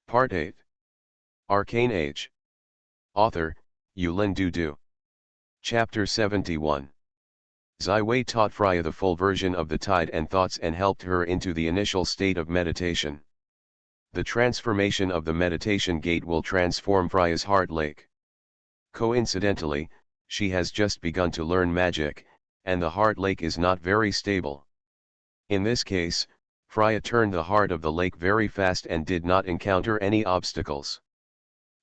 Part 8. Arcane Age. Author, Yulin Du. Chapter 71. Zai taught Freya the full version of the tide and thoughts and helped her into the initial state of meditation. The transformation of the meditation gate will transform Freya's heart lake. Coincidentally, she has just begun to learn magic, and the heart lake is not very stable. In this case, Freya turned the heart of the lake very fast and did not encounter any obstacles.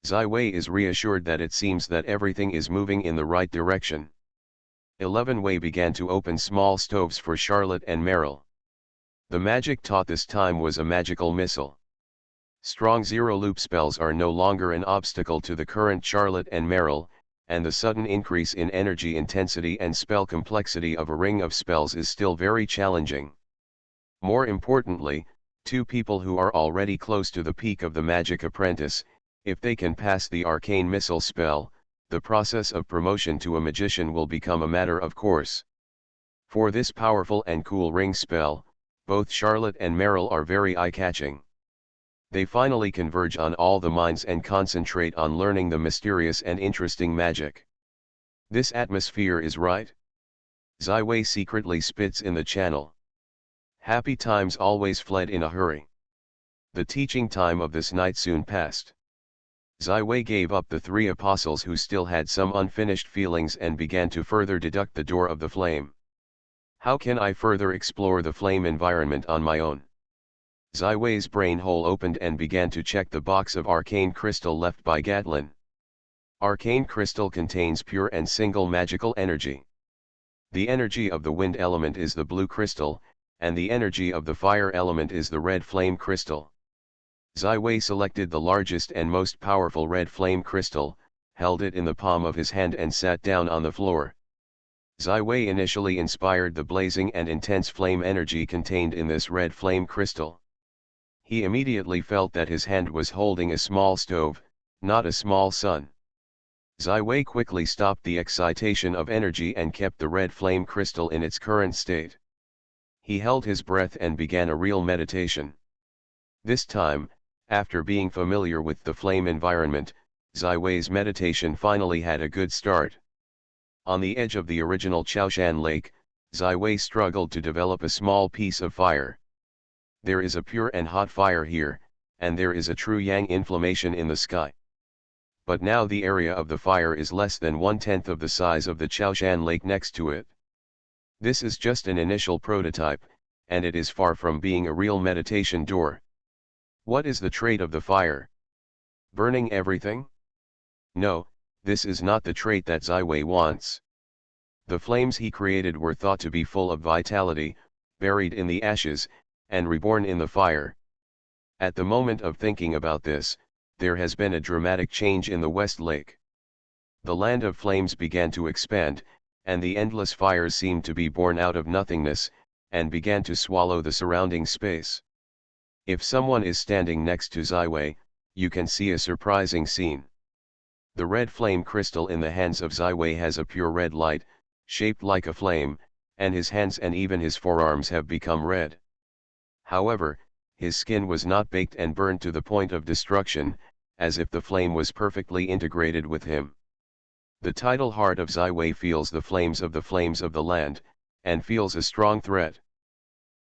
Zai is reassured that it seems that everything is moving in the right direction. 11 Wei began to open small stoves for Charlotte and Meryl. The magic taught this time was a magical missile. Strong zero-loop spells are no longer an obstacle to the current Charlotte and Meryl, and the sudden increase in energy intensity and spell complexity of a ring of spells is still very challenging. More importantly, two people who are already close to the peak of the magic apprentice, if they can pass the arcane missile spell, the process of promotion to a magician will become a matter of course. For this powerful and cool ring spell, both Charlotte and Meryl are very eye-catching. They finally converge on all the minds and concentrate on learning the mysterious and interesting magic. This atmosphere is right. Zai secretly spits in the channel. Happy times always fled in a hurry. The teaching time of this night soon passed. Zai gave up the 3 apostles who still had some unfinished feelings and began to further deduct the door of the flame. How can I further explore the flame environment on my own? Zai's brain hole opened and began to check the box of arcane crystal left by Gatlin. Arcane crystal contains pure and single magical energy. The energy of the wind element is the blue crystal, and the energy of the fire element is the red flame crystal. Zai selected the largest and most powerful red flame crystal, held it in the palm of his hand and sat down on the floor. Zai initially inspired the blazing and intense flame energy contained in this red flame crystal. He immediately felt that his hand was holding a small stove, not a small sun. Zai quickly stopped the excitation of energy and kept the red flame crystal in its current state. He held his breath and began a real meditation. This time, after being familiar with the flame environment, Zai's meditation finally had a good start. On the edge of the original Chaoshan Lake, Zai struggled to develop a small piece of fire. There is a pure and hot fire here, and there is a true yang inflammation in the sky. But now the area of the fire is less than 1/10 of the size of the Chaoshan Lake next to it. This is just an initial prototype, and it is far from being a real meditation door. What is the trait of the fire? Burning everything? No, this is not the trait that Zai wants. The flames he created were thought to be full of vitality, buried in the ashes, and reborn in the fire. At the moment of thinking about this, there has been a dramatic change in the West Lake. The land of flames began to expand, and the endless fires seemed to be born out of nothingness, and began to swallow the surrounding space. If someone is standing next to Zai, you can see a surprising scene. The red flame crystal in the hands of Zai has a pure red light, shaped like a flame, and his hands and even his forearms have become red. However, his skin was not baked and burned to the point of destruction, as if the flame was perfectly integrated with him. The tidal heart of Zai feels the flames of the land, and feels a strong threat.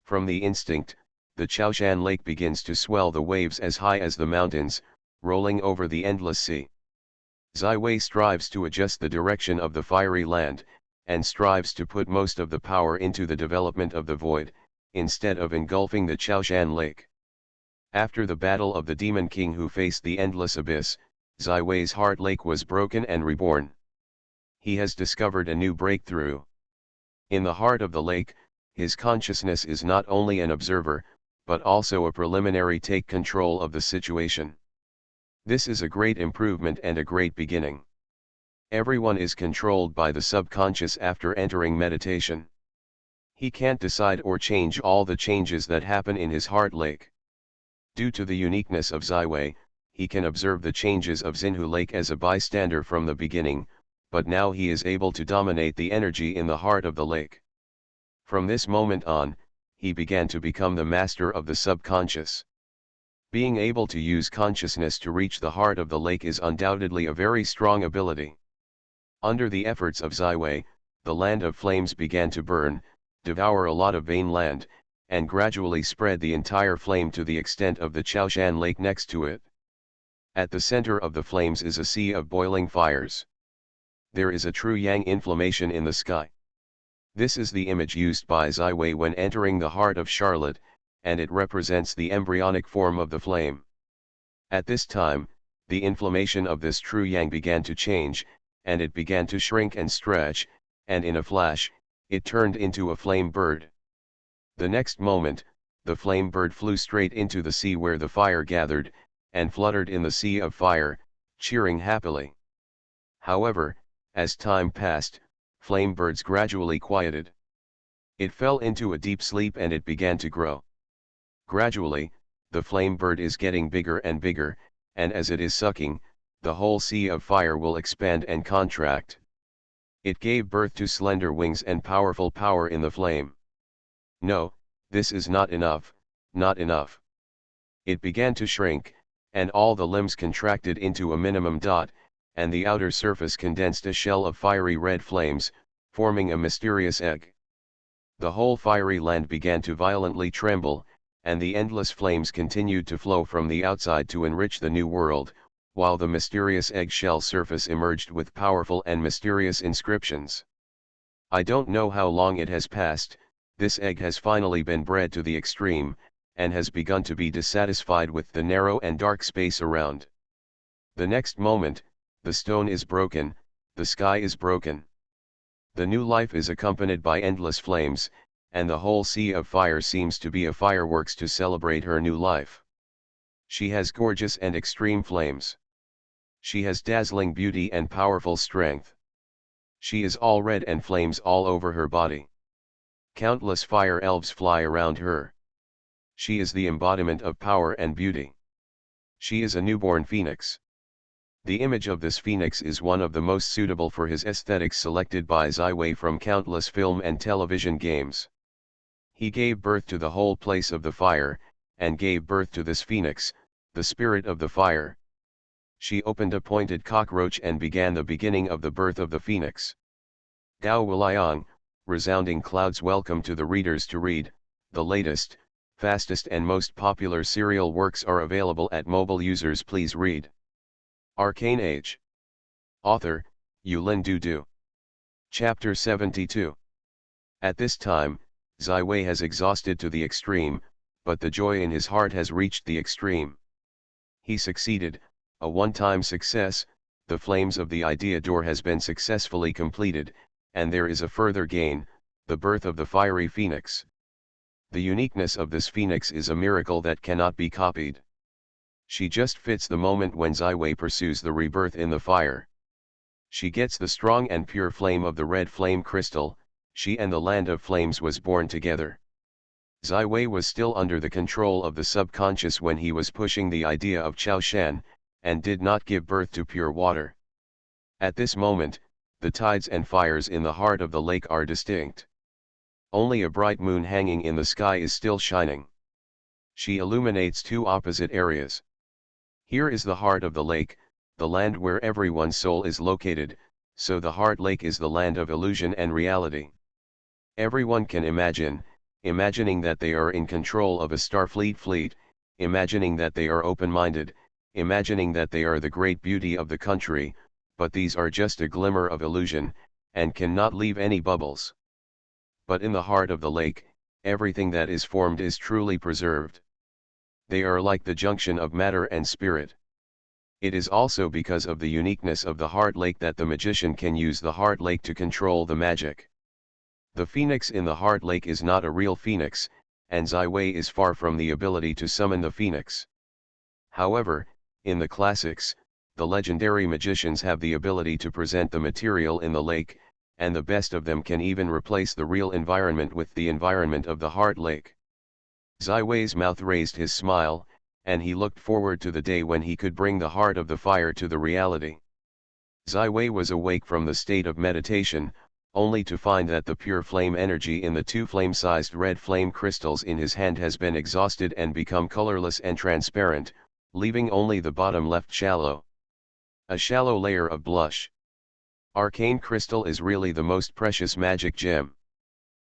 From the instinct, the Chaoshan Lake begins to swell the waves as high as the mountains, rolling over the endless sea. Zai strives to adjust the direction of the fiery land, and strives to put most of the power into the development of the void, instead of engulfing the Chaoshan Lake. After the battle of the Demon King who faced the endless abyss, Zai's heart lake was broken and reborn. He has discovered a new breakthrough. In the heart of the lake, his consciousness is not only an observer, but also a preliminary take control of the situation. This is a great improvement and a great beginning. Everyone is controlled by the subconscious after entering meditation. He can't decide or change all the changes that happen in his heart lake. Due to the uniqueness of Zai, he can observe the changes of Xinhu Lake as a bystander from the beginning, but now he is able to dominate the energy in the heart of the lake. From this moment on, he began to become the master of the subconscious. Being able to use consciousness to reach the heart of the lake is undoubtedly a very strong ability. Under the efforts of Ziwei, the land of flames began to burn, devour a lot of vain land, and gradually spread the entire flame to the extent of the Chaoshan lake next to it. At the center of the flames is a sea of boiling fires. There is a true yang inflammation in the sky. This is the image used by Ziwei when entering the heart of Charlotte, and it represents the embryonic form of the flame. At this time, the inflammation of this true yang began to change, and it began to shrink and stretch, and in a flash, it turned into a flame bird. The next moment, the flame bird flew straight into the sea where the fire gathered, and fluttered in the sea of fire, cheering happily. However, as time passed, flame birds gradually quieted. It fell into a deep sleep and it began to grow. Gradually, the flame bird is getting bigger and bigger, and as it is sucking, the whole sea of fire will expand and contract. It gave birth to slender wings and powerful power in the flame. No, this is not enough, not enough. It began to shrink, and all the limbs contracted into a minimum dot, and the outer surface condensed a shell of fiery red flames, forming a mysterious egg. The whole fiery land began to violently tremble, and the endless flames continued to flow from the outside to enrich the new world, while the mysterious egg-shell surface emerged with powerful and mysterious inscriptions. I don't know how long it has passed, this egg has finally been bred to the extreme, and has begun to be dissatisfied with the narrow and dark space around. The next moment, the stone is broken, the sky is broken. The new life is accompanied by endless flames, and the whole sea of fire seems to be a fireworks to celebrate her new life. She has gorgeous and extreme flames. She has dazzling beauty and powerful strength. She is all red and flames all over her body. Countless fire elves fly around her. She is the embodiment of power and beauty. She is a newborn phoenix. The image of this phoenix is one of the most suitable for his aesthetics selected by Ziwei from countless film and television games. He gave birth to the whole place of the fire, and gave birth to this phoenix, the spirit of the fire. She opened a pointed cockroach and began the beginning of the birth of the phoenix. Gao Wuliang, resounding clouds welcome to the readers to read, the latest, fastest and most popular serial works are available at mobile users please read. Arcane Age. Author, Yulin Dudu. Chapter 72. At this time, Ziwei has exhausted to the extreme, but the joy in his heart has reached the extreme. He succeeded, a one-time success, the flames of the idea door has been successfully completed, and there is a further gain, the birth of the fiery phoenix. The uniqueness of this phoenix is a miracle that cannot be copied. She just fits the moment when Ziwei pursues the rebirth in the fire. She gets the strong and pure flame of the red flame crystal, she and the land of flames was born together. Ziwei was still under the control of the subconscious when he was pushing the idea of Chaoshan, and did not give birth to pure water. At this moment, the tides and fires in the heart of the lake are distinct. Only a bright moon hanging in the sky is still shining. She illuminates two opposite areas. Here is the heart of the lake, the land where everyone's soul is located, so the heart lake is the land of illusion and reality. Everyone can imagine, imagining that they are in control of a Starfleet fleet, imagining that they are open-minded, imagining that they are the great beauty of the country, but these are just a glimmer of illusion, and cannot leave any bubbles. But in the heart of the lake, everything that is formed is truly preserved. They are like the junction of matter and spirit. It is also because of the uniqueness of the heart lake that the magician can use the heart lake to control the magic. The phoenix in the heart lake is not a real phoenix, and Ziwei is far from the ability to summon the phoenix. However, in the classics, the legendary magicians have the ability to present the material in the lake, and the best of them can even replace the real environment with the environment of the heart lake. Ziwei's mouth raised his smile, and he looked forward to the day when he could bring the heart of the fire to the reality. Ziwei was awake from the state of meditation, only to find that the pure flame energy in the two flame-sized red flame crystals in his hand has been exhausted and become colorless and transparent, leaving only the bottom left shallow. A shallow layer of blush. Arcane crystal is really the most precious magic gem.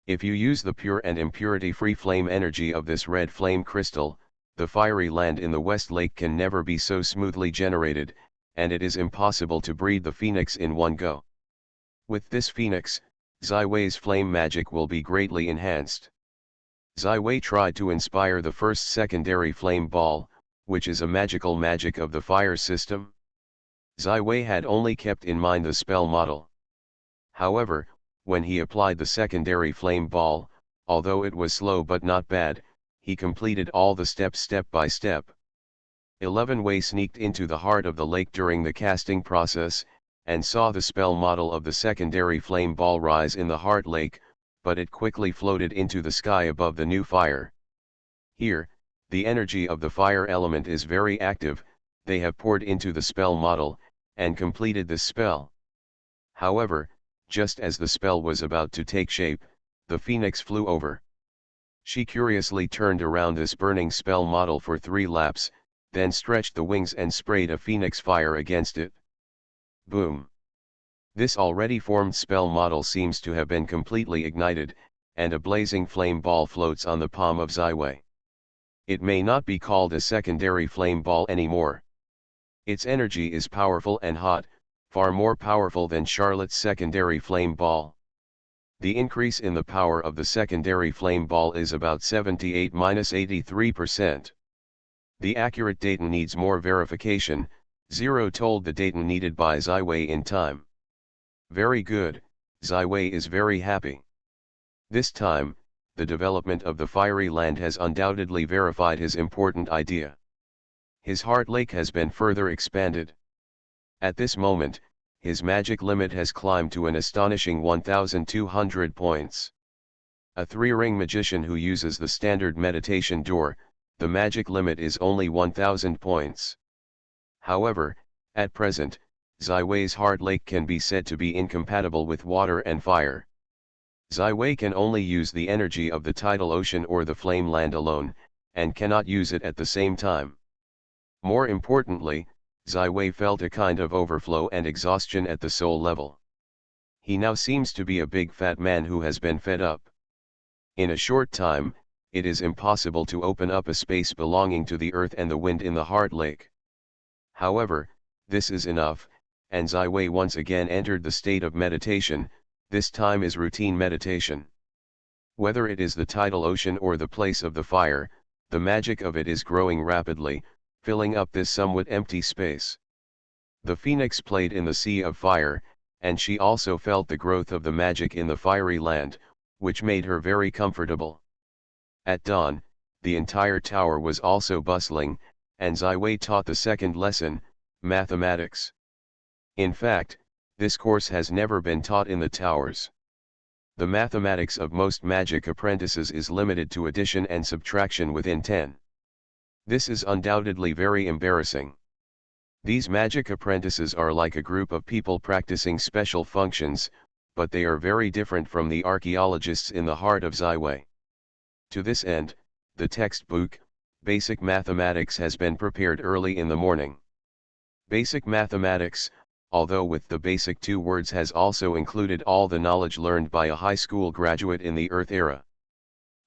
If you use the pure and impurity-free flame energy of this red flame crystal, the fiery land in the West Lake can never be so smoothly generated, and it is impossible to breed the phoenix in one go. With this phoenix, Ziwei's flame magic will be greatly enhanced. Ziwei tried to inspire the first secondary flame ball, which is a magical magic of the fire system. Ziwei had only kept in mind the spell model. However, when he applied the secondary flame ball, although it was slow but not bad, he completed all the steps step by step. 11 Wei sneaked into the heart of the lake during the casting process, and saw the spell model of the secondary flame ball rise in the heart lake, but it quickly floated into the sky above the new fire. Here, the energy of the fire element is very active. They have poured into the spell model, and completed this spell. However, just as the spell was about to take shape, the phoenix flew over. She curiously turned around this burning spell model for 3 laps, then stretched the wings and sprayed a phoenix fire against it. Boom! This already formed spell model seems to have been completely ignited, and a blazing flame ball floats on the palm of Ziwei. It may not be called a secondary flame ball anymore. Its energy is powerful and hot, far more powerful than Charlotte's secondary flame ball. The increase in the power of the secondary flame ball is about 78–83%. The accurate data needs more verification, Zero told the data needed by Ziwei in time. Very good, Ziwei is very happy. This time, the development of the fiery land has undoubtedly verified his important idea. His heart lake has been further expanded. At this moment, his magic limit has climbed to an astonishing 1,200 points. A 3-ring magician who uses the standard meditation door, the magic limit is only 1,000 points. However, at present, Ziwei's heart lake can be said to be incompatible with water and fire. Ziwei can only use the energy of the tidal ocean or the flame land alone, and cannot use it at the same time. More importantly, Ziwei felt a kind of overflow and exhaustion at the soul level. He now seems to be a big fat man who has been fed up. In a short time, it is impossible to open up a space belonging to the earth and the wind in the heart lake. However, this is enough, and Ziwei once again entered the state of meditation. This time is routine meditation. Whether it is the tidal ocean or the place of the fire, the magic of it is growing rapidly, filling up this somewhat empty space. The phoenix played in the sea of fire, and she also felt the growth of the magic in the fiery land, which made her very comfortable. At dawn, the entire tower was also bustling, and Ziwei taught the second lesson, mathematics. In fact, this course has never been taught in the towers. The mathematics of most magic apprentices is limited to addition and subtraction within 10. This is undoubtedly very embarrassing. These magic apprentices are like a group of people practicing special functions, but they are very different from the archaeologists in the heart of Ziwei. To this end, the textbook, Basic Mathematics, has been prepared early in the morning. Basic Mathematics, although with the basic 2 words, has also included all the knowledge learned by a high school graduate in the Earth era.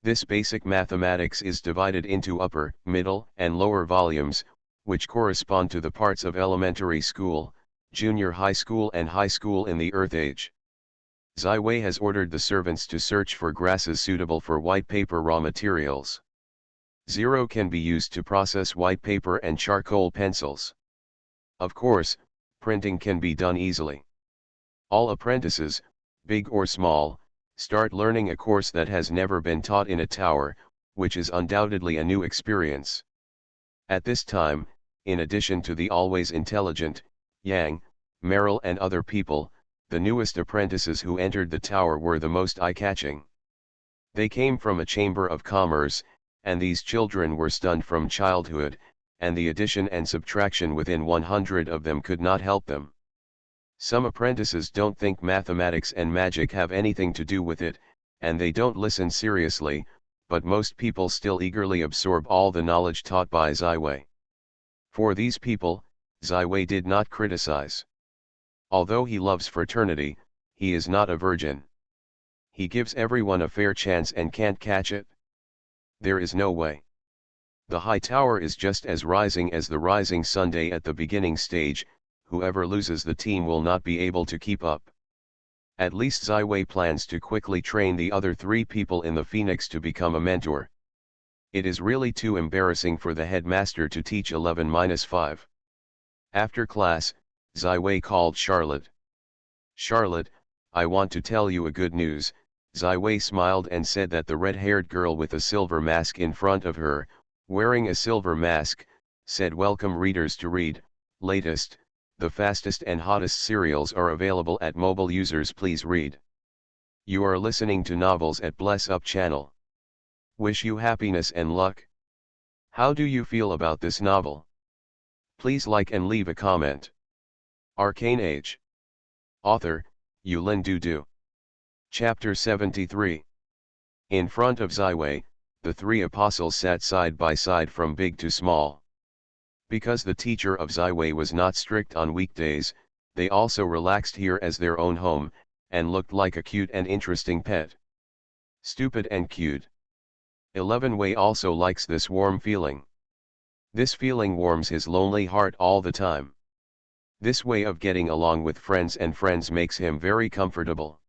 This basic mathematics is divided into upper, middle, and lower volumes, which correspond to the parts of elementary school, junior high school and high school in the Earth Age. Ziwei has ordered the servants to search for grasses suitable for white paper raw materials. Zero can be used to process white paper and charcoal pencils. Of course, printing can be done easily. All apprentices, big or small, start learning a course that has never been taught in a tower, which is undoubtedly a new experience. At this time, in addition to the always intelligent, Yang, Merrill and other people, the newest apprentices who entered the tower were the most eye-catching. They came from a chamber of commerce, and these children were stunned from childhood, and the addition and subtraction within 100 of them could not help them. Some apprentices don't think mathematics and magic have anything to do with it, and they don't listen seriously, but most people still eagerly absorb all the knowledge taught by Ziwei. For these people, Ziwei did not criticize. Although he loves fraternity, he is not a virgin. He gives everyone a fair chance and can't catch it. There is no way. The high tower is just as rising as the rising Sunday at the beginning stage. Whoever loses the team will not be able to keep up. At least Ziwei plans to quickly train the other 3 people in the Phoenix to become a mentor. It is really too embarrassing for the headmaster to teach 11-5. After class, Ziwei called Charlotte. "Charlotte, I want to tell you a good news." Ziwei smiled and said that the red-haired girl with a silver mask in front of her, wearing a silver mask, said, "Welcome readers to read, latest, the fastest and hottest serials are available at mobile users, please read. You are listening to novels at Bless Up channel. Wish you happiness and luck. How do you feel about this novel? Please like and leave a comment." Arcane Age. Author, Yulin Dudu. Chapter 73. In front of Ziwei, the 3 apostles sat side by side from big to small. Because the teacher of Ziwei was not strict on weekdays, they also relaxed here as their own home, and looked like a cute and interesting pet. Stupid and cute. 11 Wei also likes this warm feeling. This feeling warms his lonely heart all the time. This way of getting along with friends makes him very comfortable.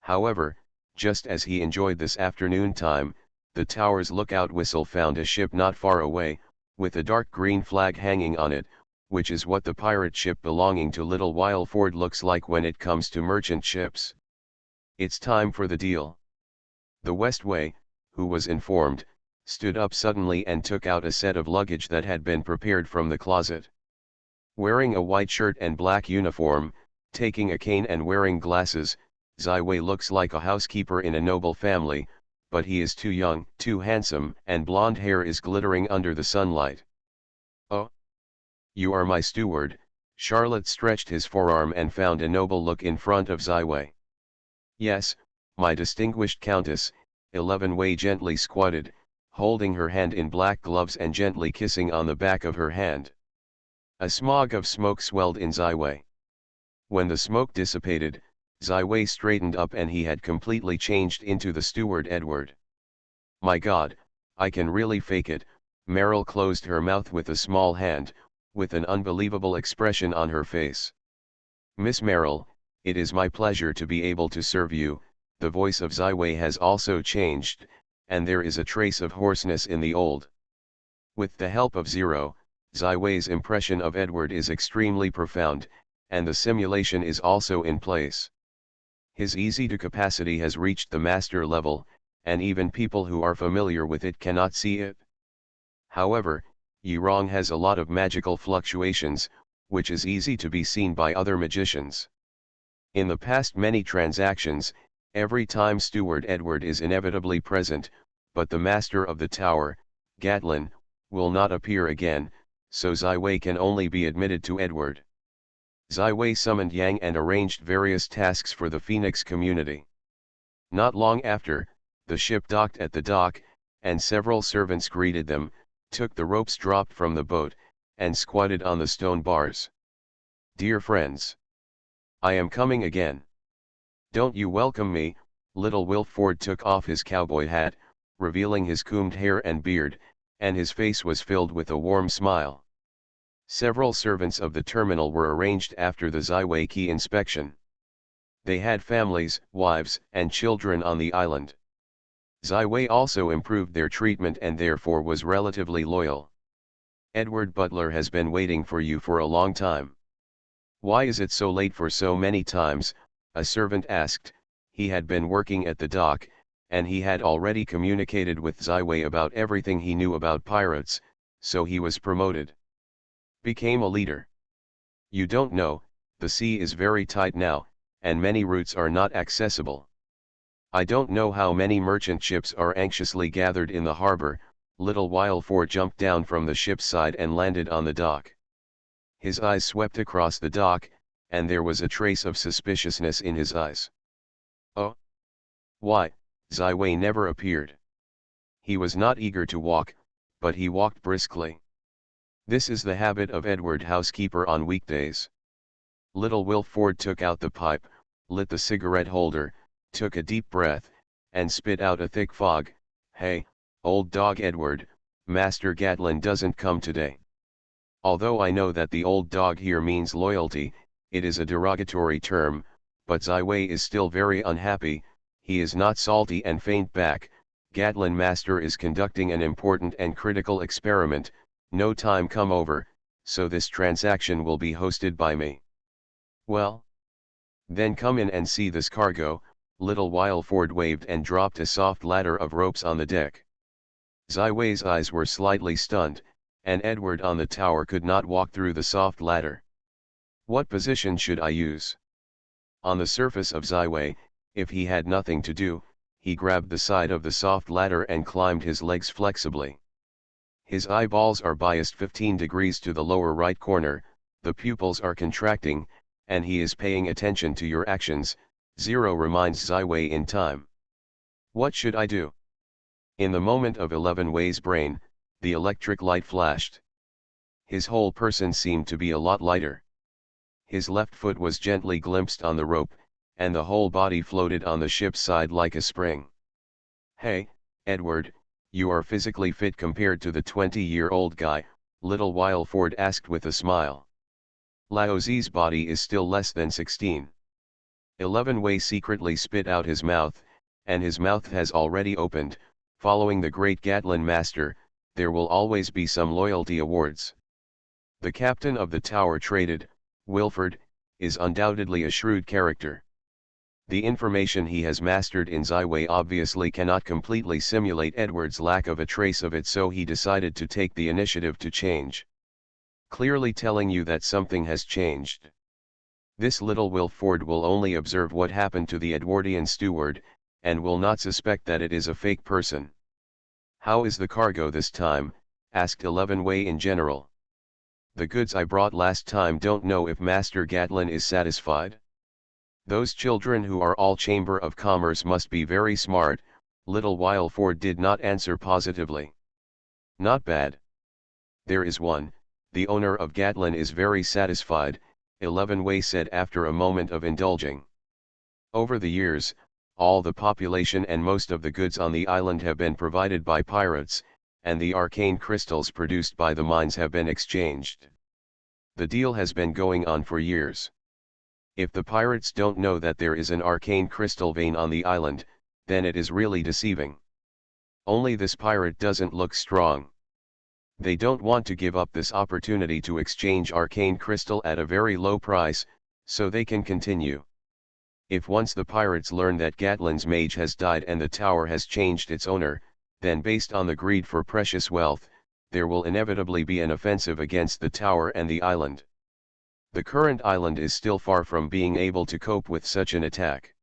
However, just as he enjoyed this afternoon time, the tower's lookout whistle found a ship not far away, with a dark green flag hanging on it, which is what the pirate ship belonging to Little Wileford looks like when it comes to merchant ships. It's time for the deal. The Westway, who was informed, stood up suddenly and took out a set of luggage that had been prepared from the closet. Wearing a white shirt and black uniform, taking a cane and wearing glasses, Ziwei looks like a housekeeper in a noble family, but he is too young, too handsome, and blonde hair is glittering under the sunlight. "Oh, you are my steward." Charlotte stretched his forearm and found a noble look in front of Ziwei. "Yes, my distinguished countess." 11 Wei gently squatted, holding her hand in black gloves and gently kissing on the back of her hand. A smog of smoke swelled in Ziwei. When the smoke dissipated, Ziwei straightened up and he had completely changed into the steward Edward. "My God, I can really fake it." Meryl closed her mouth with a small hand, with an unbelievable expression on her face. "Miss Meryl, it is my pleasure to be able to serve you." The voice of Ziwei has also changed, and there is a trace of hoarseness in the old. With the help of Zero, Ziwei's impression of Edward is extremely profound, and the simulation is also in place. His easy-to capacity has reached the master level, and even people who are familiar with it cannot see it. However, Yirong has a lot of magical fluctuations, which is easy to be seen by other magicians. In the past many transactions, every time Steward Edward is inevitably present, but the master of the tower, Gatlin, will not appear again, so Ziwei can only be admitted to Edward. Ziwei summoned Yang and arranged various tasks for the Phoenix community. Not long after, the ship docked at the dock, and several servants greeted them, took the ropes dropped from the boat, and squatted on the stone bars. "Dear friends, I am coming again. Don't you welcome me?" Little Wilford took off his cowboy hat, revealing his combed hair and beard, and his face was filled with a warm smile. Several servants of the terminal were arranged after the Ziwei key inspection. They had families, wives, and children on the island. Ziwei also improved their treatment and therefore was relatively loyal. "Edward Butler has been waiting for you for a long time. Why is it so late for so many times?" a servant asked. He had been working at the dock, and he had already communicated with Ziwei about everything he knew about pirates, so he was promoted. Became a leader. "You don't know, the sea is very tight now, and many routes are not accessible. I don't know how many merchant ships are anxiously gathered in the harbor." Little Wileford jumped down from the ship's side and landed on the dock. His eyes swept across the dock, and there was a trace of suspiciousness in his eyes. Oh? Why, Zai Wei never appeared. He was not eager to walk, but he walked briskly. This is the habit of Edward housekeeper on weekdays. Little Wilford took out the pipe, lit the cigarette holder, took a deep breath, and spit out a thick fog. Hey, old dog Edward, Master Gatlin doesn't come today. Although I know that the old dog here means loyalty, it is a derogatory term, but Zai Wei is still very unhappy. He is not salty and faint back. Gatlin Master is conducting an important and critical experiment, no time come over, so this transaction will be hosted by me. Well? Then come in and see this cargo. Little Wilford waved and dropped a soft ladder of ropes on the deck. Zai Wei's eyes were slightly stunned, and Edward on the tower could not walk through the soft ladder. What position should I use? On the surface of Zai Wei, if he had nothing to do, he grabbed the side of the soft ladder and climbed his legs flexibly. His eyeballs are biased 15 degrees to the lower right corner, the pupils are contracting, and he is paying attention to your actions. 0 reminds Zai Wei in time. What should I do? In the moment of 11 Wei's brain, the electric light flashed. His whole person seemed to be a lot lighter. His left foot was gently glimpsed on the rope, and the whole body floated on the ship's side like a spring. Hey, Edward, you are physically fit compared to the 20-year-old guy, Little Wilford asked with a smile. Lao Zi's body is still less than 16. 11 Wei secretly spit out his mouth, and his mouth has already opened. Following the great Gatlin Master, there will always be some loyalty awards. The captain of the tower traded, Wilford, is undoubtedly a shrewd character. The information he has mastered in Zai Wei obviously cannot completely simulate Edward's lack of a trace of it, so he decided to take the initiative to change. Clearly telling you that something has changed. This little Wilford will only observe what happened to the Edwardian steward, and will not suspect that it is a fake person. How is the cargo this time? Asked 11 Wei in general. The goods I brought last time, don't know if Master Gatlin is satisfied. Those children who are all Chamber of Commerce must be very smart. Little Wilford did not answer positively. Not bad. There is one, the owner of Gatlin is very satisfied, 11 Wei said after a moment of indulging. Over the years, all the population and most of the goods on the island have been provided by pirates, and the arcane crystals produced by the mines have been exchanged. The deal has been going on for years. If the pirates don't know that there is an arcane crystal vein on the island, then it is really deceiving. Only this pirate doesn't look strong. They don't want to give up this opportunity to exchange arcane crystal at a very low price, so they can continue. If once the pirates learn that Gatlin's mage has died and the tower has changed its owner, then based on the greed for precious wealth, there will inevitably be an offensive against the tower and the island. The current island is still far from being able to cope with such an attack.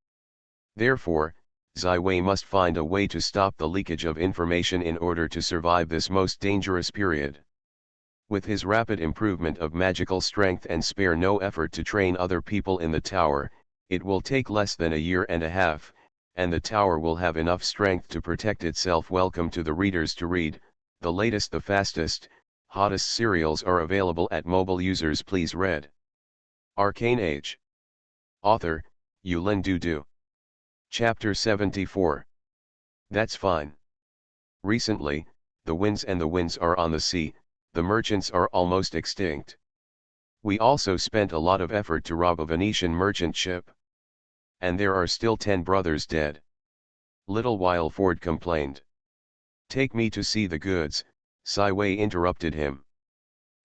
Therefore, Zai Wei must find a way to stop the leakage of information in order to survive this most dangerous period. With his rapid improvement of magical strength and spare no effort to train other people in the tower, it will take less than a year and a half, and the tower will have enough strength to protect itself. Welcome to the readers to read, the latest, the fastest, hottest serials are available at mobile users. Please read. Arcane Age. Author, Yulin Dudu. Chapter 74. That's fine. Recently, the winds are on the sea, the merchants are almost extinct. We also spent a lot of effort to rob a Venetian merchant ship. And there are still 10 brothers dead. Little Wilford complained. Take me to see the goods, Zai Wei interrupted him.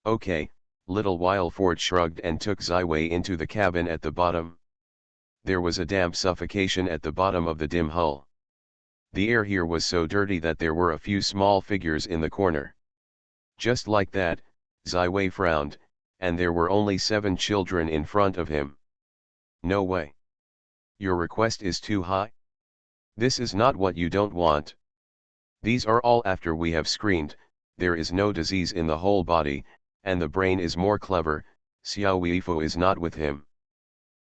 Okay, Little Wilford shrugged and took Zai Wei into the cabin at the bottom. There was a damp suffocation at the bottom of the dim hull. The air here was so dirty that there were a few small figures in the corner. Just like that, Zai Wei frowned, and there were only 7 children in front of him. No way. Your request is too high? This is not what you don't want. These are all after we have screened, there is no disease in the whole body, and the brain is more clever. Xiao Weifo is not with him.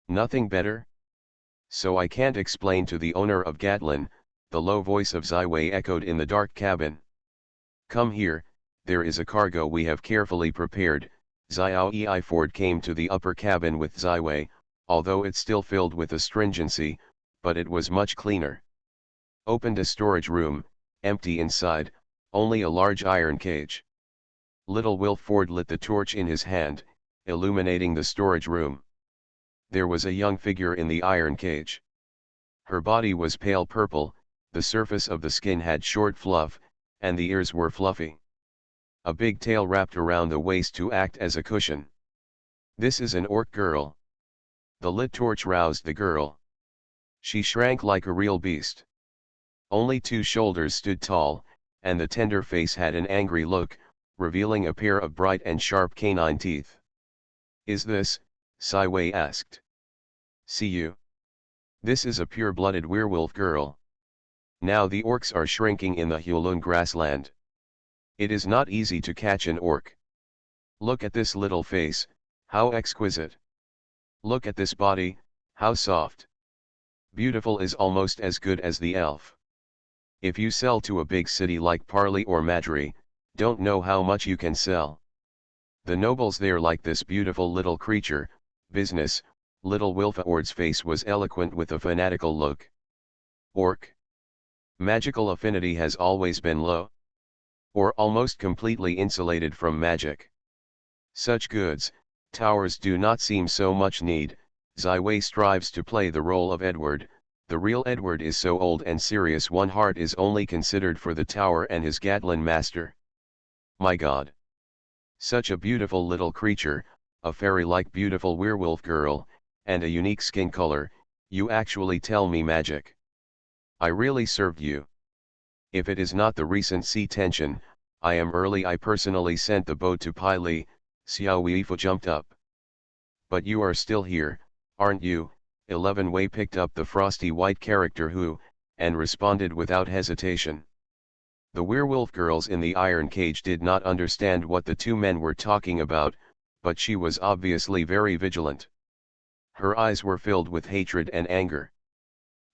Nothing better? So I can't explain to the owner of Gatlin, the low voice of Ziwei echoed in the dark cabin. Come here, there is a cargo we have carefully prepared. Xiao Ei Ford came to the upper cabin with Ziwei, although it still filled with astringency, but it was much cleaner. Opened a storage room, empty inside, only a large iron cage. Little Will Ford lit the torch in his hand, illuminating the storage room. There was a young figure in the iron cage. Her body was pale purple, the surface of the skin had short fluff, and the ears were fluffy. A big tail wrapped around the waist to act as a cushion. This is an orc girl. The lit torch roused the girl. She shrank like a real beast. Only 2 shoulders stood tall, and the tender face had an angry look, revealing a pair of bright and sharp canine teeth. Is this? Siwei asked. See you. This is a pure-blooded werewolf girl. Now the orcs are shrinking in the Hulun grassland. It is not easy to catch an orc. Look at this little face, how exquisite. Look at this body, how soft. Beautiful is almost as good as the elf. If you sell to a big city like Parley or Madri, don't know how much you can sell. The nobles there like this beautiful little creature. Business. Little Wilford's face was eloquent with a fanatical look. Orc. Magical affinity has always been low. Or almost completely insulated from magic. Such goods, towers do not seem so much need. Ziwei strives to play the role of Edward. The real Edward is so old and serious one heart is only considered for the tower and his Gatlin master. My God! Such a beautiful little creature, a fairy-like beautiful werewolf girl, and a unique skin color, you actually tell me magic. I really served you. If it is not the recent sea tension, I am early. I personally sent the boat to Pai Li. Xiao Weifu jumped up. But you are still here, aren't you? 11 Wei picked up the frosty white character who, and responded without hesitation. The werewolf girls in the iron cage did not understand what the 2 men were talking about, but she was obviously very vigilant. Her eyes were filled with hatred and anger.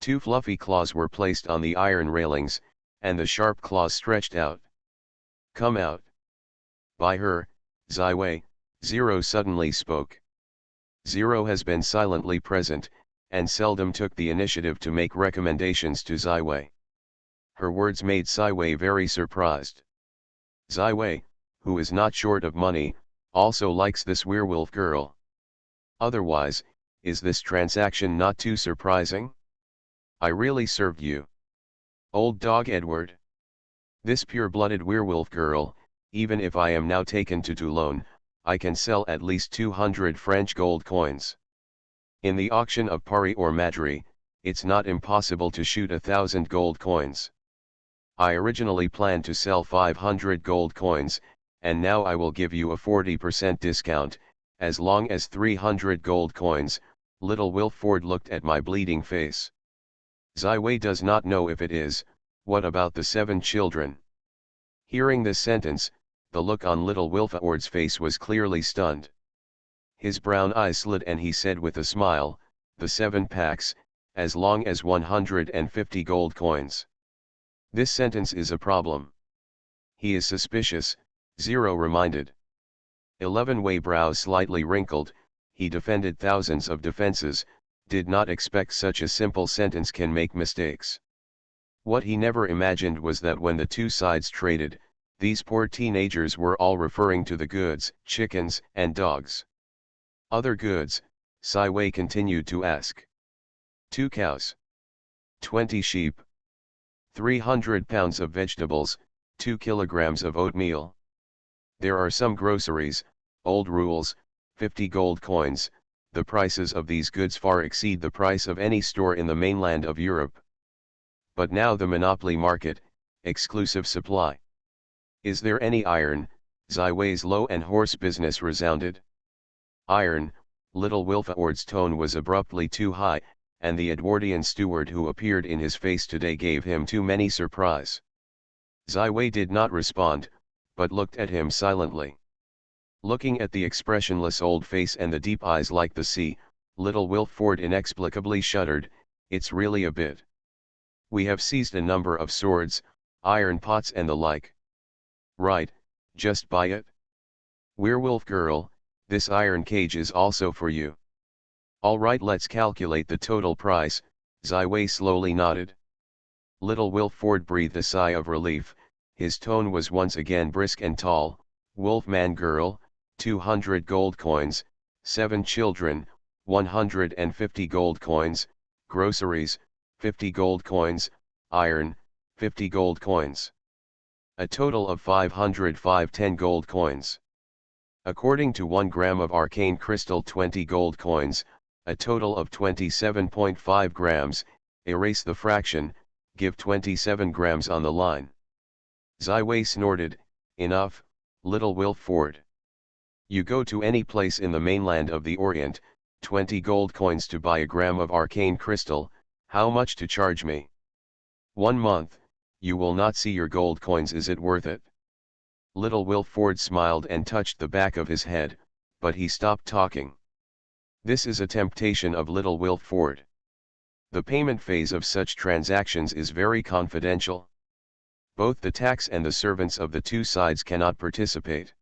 2 fluffy claws were placed on the iron railings, and the sharp claws stretched out. Come out. By her, Ziwei, Zero suddenly spoke. Zero has been silently present, and seldom took the initiative to make recommendations to Ziwei. Her words made Ziwei very surprised. Ziwei, who is not short of money, also likes this werewolf girl. Otherwise, is this transaction not too surprising? I really served you. Old dog Edward. This pure-blooded werewolf girl, even if I am now taken to Toulon, I can sell at least 200 French gold coins. In the auction of Paris or Madri, it's not impossible to shoot 1,000 gold coins. I originally planned to sell 500 gold coins, and now I will give you a 40% discount, as long as 300 gold coins. Little Wilford looked at my bleeding face. Ziwei does not know if it is. What about the 7 children? Hearing this sentence, the look on little Wilford's face was clearly stunned. His brown eyes slid and he said with a smile, the 7 packs, as long as 150 gold coins. This sentence is a problem. He is suspicious, Zero reminded. 11 Wei brows slightly wrinkled, he defended thousands of defenses, did not expect such a simple sentence can make mistakes. What he never imagined was that when the 2 sides traded, these poor teenagers were all referring to the goods, chickens, and dogs. Other goods, Siwei continued to ask. 2 cows. 20 sheep. 300 pounds of vegetables, 2 kilograms of oatmeal. There are some groceries, old rules, 50 gold coins. The prices of these goods far exceed the price of any store in the mainland of Europe. But now the monopoly market, exclusive supply. Is there any iron? Ziwei's low and hoarse business resounded. Iron, little Wilford's tone was abruptly too high, and the Edwardian steward who appeared in his face today gave him too many surprise. Ziwei did not respond, but looked at him silently. Looking at the expressionless old face and the deep eyes like the sea, Little Wilford inexplicably shuddered. It's really a bit. We have seized a number of swords, iron pots and the like. Right, just buy it. Werewolf girl, this iron cage is also for you. All right, let's calculate the total price. Ziwei slowly nodded. Little Wilford breathed a sigh of relief. His tone was once again brisk and tall. Wolfman girl, 200 gold coins, 7 children, 150 gold coins, groceries, 50 gold coins, iron, 50 gold coins. A total of 510 gold coins. According to 1 gram of arcane crystal, 20 gold coins, a total of 27.5 grams, erase the fraction, give 27 grams on the line. Ziwei snorted, enough, Little Wilford. You go to any place in the mainland of the Orient, 20 gold coins to buy a gram of arcane crystal, how much to charge me? 1 month, you will not see your gold coins, is it worth it? Little Wilford smiled and touched the back of his head, but he stopped talking. This is a temptation of Little Wilford. The payment phase of such transactions is very confidential. Both the tax and the servants of the two sides cannot participate.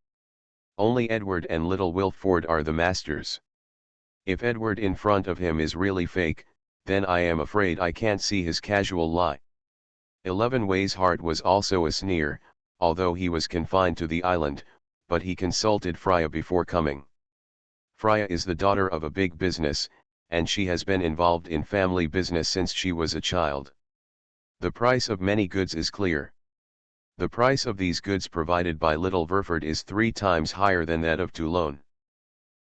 Only Edward and Little Wilford are the masters. If Edward in front of him is really fake, then I am afraid I can't see his casual lie. 11 Wei's heart was also a sneer, although he was confined to the island, but he consulted Freya before coming. Freya is the daughter of a big business, and she has been involved in family business since she was a child. The price of many goods is clear. The price of these goods provided by Little Wilford is 3 times higher than that of Toulon.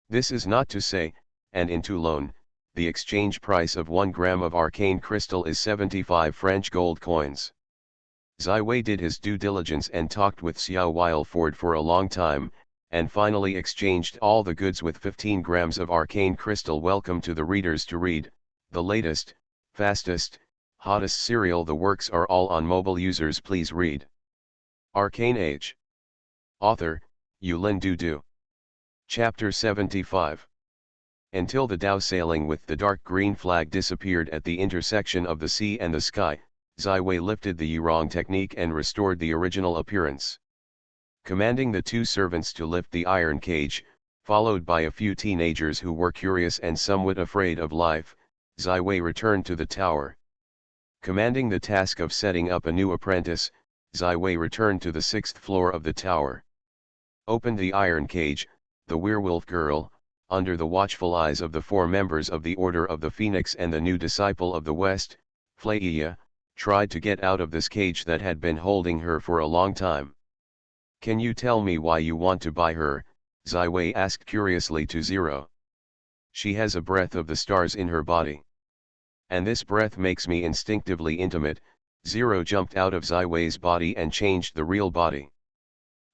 This is not to say, and in Toulon, the exchange price of 1 gram of arcane crystal is 75 French gold coins. Ziwei did his due diligence and talked with Xiao Wilford for a long time, and finally exchanged all the goods with 15 grams of arcane crystal. Welcome to the readers to read, the latest, fastest, hottest serial. The works are all on mobile users. Please read. Arcane Age. Author, Yulin Du. Chapter 75. Until the dhow sailing with the dark green flag disappeared at the intersection of the sea and the sky, Ziwei lifted the Yurong technique and restored the original appearance. Commanding the 2 servants to lift the iron cage, followed by a few teenagers who were curious and somewhat afraid of life, Ziwei returned to the tower. Commanding the task of setting up a new apprentice, Ziwei returned to the 6th floor of the tower. Opened the iron cage, the werewolf girl, under the watchful eyes of the 4 members of the Order of the Phoenix and the new disciple of the West, Flaia, tried to get out of this cage that had been holding her for a long time. Can you tell me why you want to buy her? Ziwei asked curiously to Zero. She has a breath of the stars in her body. And this breath makes me instinctively intimate. Zero jumped out of Ziwei's body and changed the real body.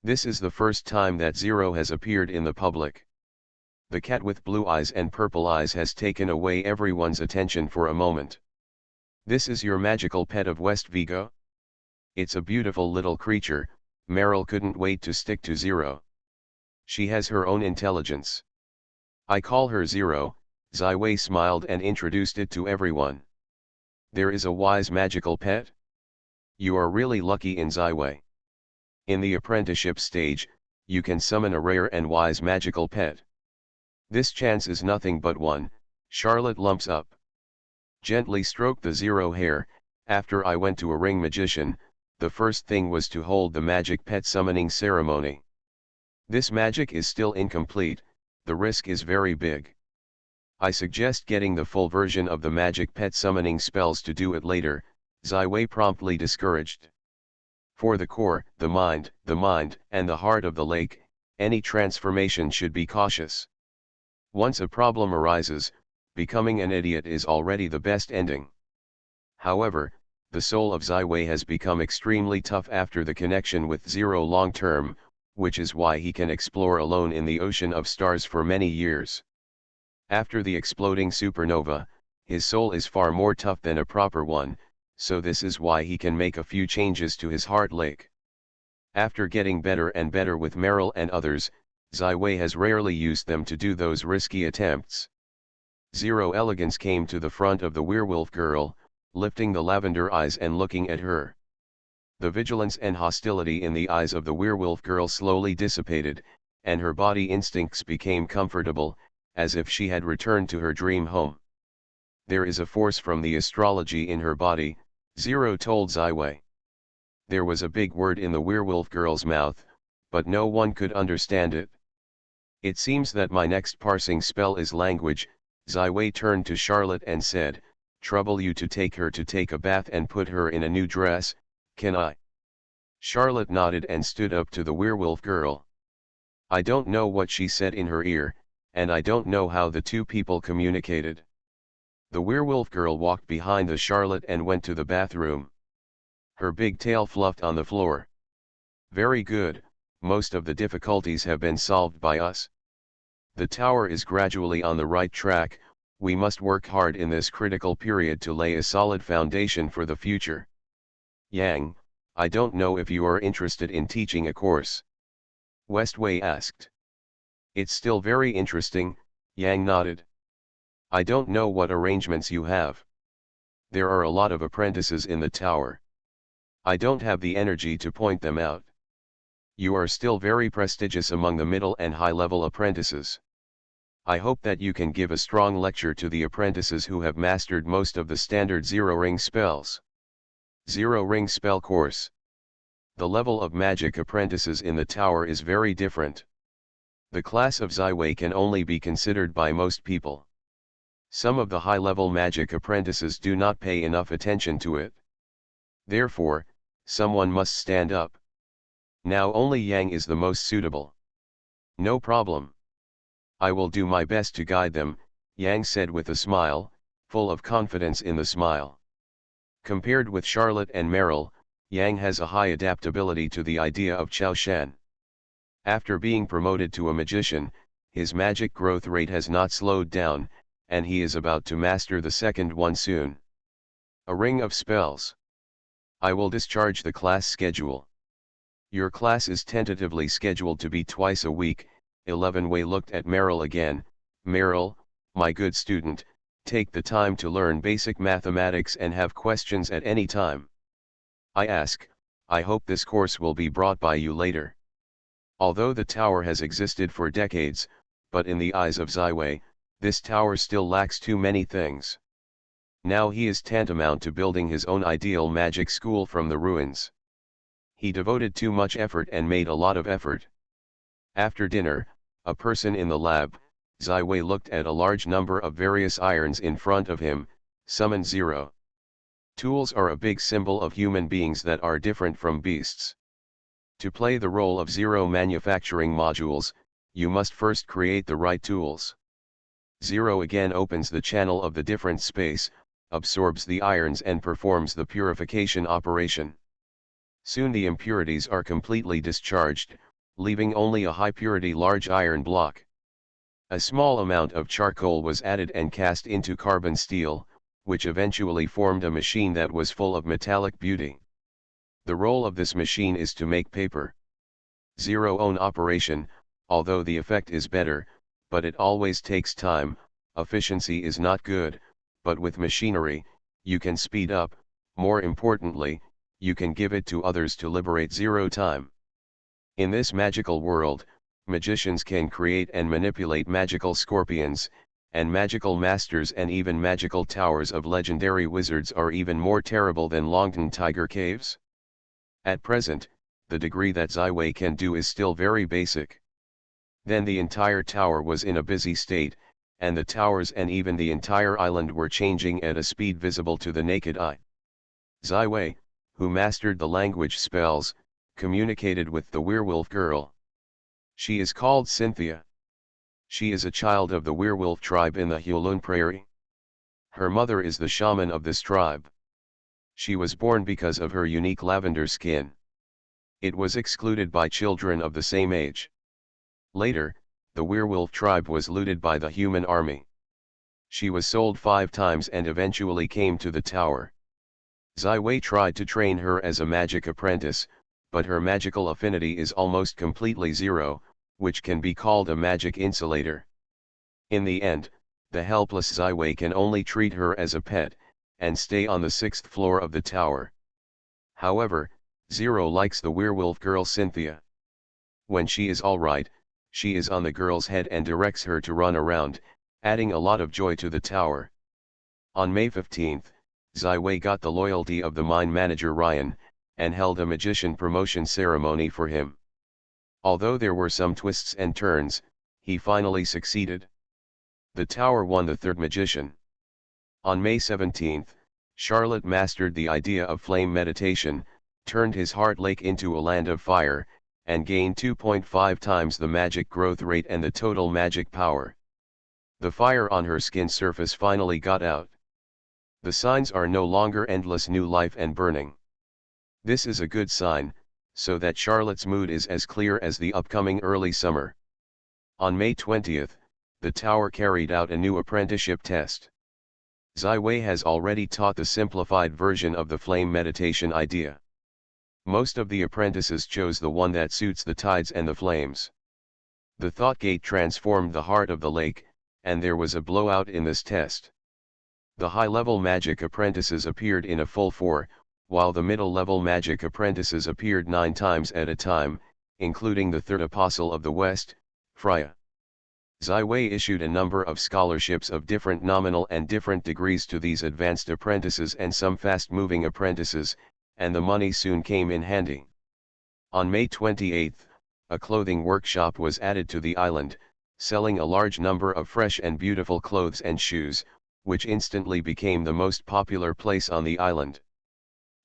This is the first time that Zero has appeared in the public. The cat with blue eyes and purple eyes has taken away everyone's attention for a moment. This is your magical pet of West Vigo? It's a beautiful little creature. Meryl couldn't wait to stick to Zero. She has her own intelligence. I call her Zero. Ziwei smiled and introduced it to everyone. There is a wise magical pet? You are really lucky in Ziwei. In the apprenticeship stage, you can summon a rare and wise magical pet. This chance is nothing but 1, Charlotte lumps up. Gently stroked the Zero hair. After I went to a ring magician, the first thing was to hold the magic pet summoning ceremony. This magic is still incomplete, the risk is very big. I suggest getting the full version of the magic pet summoning spells to do it later, Ziwei promptly discouraged. For the core, the mind, and the heart of the lake, any transformation should be cautious. Once a problem arises, becoming an idiot is already the best ending. However, the soul of Ziwei has become extremely tough after the connection with Zero long term, which is why he can explore alone in the ocean of stars for many years. After the exploding supernova, his soul is far more tough than a proper one, so this is why he can make a few changes to his heart lake. After getting better and better with Meryl and others, Ziwei has rarely used them to do those risky attempts. Zero Elegance came to the front of the werewolf girl, lifting the lavender eyes and looking at her. The vigilance and hostility in the eyes of the werewolf girl slowly dissipated, and her body instincts became comfortable, as if she had returned to her dream home. There is a force from the astrology in her body, Zero told Ziwei. There was a big word in the werewolf girl's mouth, but no one could understand it. It seems that my next parsing spell is language. Ziwei turned to Charlotte and said, trouble you to take her to take a bath and put her in a new dress, can I? Charlotte nodded and stood up to the werewolf girl. I don't know what she said in her ear, and I don't know how the two people communicated. The werewolf girl walked behind the Charlotte and went to the bathroom. Her big tail fluffed on the floor. Very good, most of the difficulties have been solved by us. The tower is gradually on the right track. We must work hard in this critical period to lay a solid foundation for the future. Yang, I don't know if you are interested in teaching a course. Westway asked. It's still very interesting, Yang nodded. I don't know what arrangements you have. There are a lot of apprentices in the tower. I don't have the energy to point them out. You are still very prestigious among the middle and high-level apprentices. I hope that you can give a strong lecture to the apprentices who have mastered most of the standard zero-ring spells. Zero-ring spell course. The level of magic apprentices in the tower is very different. The class of Ziwei can only be considered by most people. Some of the high-level magic apprentices do not pay enough attention to it. Therefore, someone must stand up. Now only Yang is the most suitable. No problem. I will do my best to guide them, Yang said with a smile, full of confidence in the smile. Compared with Charlotte and Meryl, Yang has a high adaptability to the idea of Chao Shan. After being promoted to a magician, his magic growth rate has not slowed down, and he is about to master the second one soon. A ring of spells. I will discharge the class schedule. Your class is tentatively scheduled to be twice a week. 11 Wei looked at Meryl again. Meryl, my good student, take the time to learn basic mathematics and have questions at any time. I hope this course will be brought by you later. Although the tower has existed for decades, but in the eyes of Ziwei, this tower still lacks too many things. Now he is tantamount to building his own ideal magic school from the ruins. He devoted too much effort and made a lot of effort. After dinner, a person in the lab, Ziwei looked at a large number of various irons in front of him, summoned Zero. Tools are a big symbol of human beings that are different from beasts. To play the role of Zero manufacturing modules, you must first create the right tools. Zero again opens the channel of the different space, absorbs the irons and performs the purification operation. Soon the impurities are completely discharged, leaving only a high-purity large iron block. A small amount of charcoal was added and cast into carbon steel, which eventually formed a machine that was full of metallic beauty. The role of this machine is to make paper. Zero own operation, although the effect is better, but it always takes time. Efficiency is not good, but with machinery, you can speed up. More importantly, you can give it to others to liberate Zero time. In this magical world, magicians can create and manipulate magical scorpions, and magical masters and even magical towers of legendary wizards are even more terrible than Longton Tiger Caves. At present, the degree that Ziwei can do is still very basic. Then the entire tower was in a busy state, and the towers and even the entire island were changing at a speed visible to the naked eye. Ziwei, who mastered the language spells, communicated with the werewolf girl. She is called Cynthia. She is a child of the werewolf tribe in the Hulun Prairie. Her mother is the shaman of this tribe. She was born because of her unique lavender skin. It was excluded by children of the same age. Later, the werewolf tribe was looted by the human army. She was sold 5 times and eventually came to the tower. Ziwei tried to train her as a magic apprentice, but her magical affinity is almost completely zero, which can be called a magic insulator. In the end, the helpless Ziwei can only treat her as a pet, and stay on the 6th floor of the tower. However, Zero likes the werewolf girl Cynthia. When she is alright, she is on the girl's head and directs her to run around, adding a lot of joy to the tower. On May 15th, Ziwei got the loyalty of the mine manager Ryan, and held a magician promotion ceremony for him. Although there were some twists and turns, he finally succeeded. The tower won the third magician. On May 17th, Charlotte mastered the idea of flame meditation, turned his heart lake into a land of fire, and gained 2.5 times the magic growth rate and the total magic power. The fire on her skin surface finally got out. The signs are no longer endless new life and burning. This is a good sign, so that Charlotte's mood is as clear as the upcoming early summer. On May 20th, the tower carried out a new apprenticeship test. Ziwei has already taught the simplified version of the flame meditation idea. Most of the apprentices chose the one that suits the tides and the flames. The thought gate transformed the heart of the lake, and there was a blowout in this test. The high-level magic apprentices appeared in a full 4, while the middle-level magic apprentices appeared 9 times at a time, including the third apostle of the West, Freya. Ziwei issued a number of scholarships of different nominal and different degrees to these advanced apprentices and some fast-moving apprentices, and the money soon came in handy. On May 28, a clothing workshop was added to the island, selling a large number of fresh and beautiful clothes and shoes, which instantly became the most popular place on the island.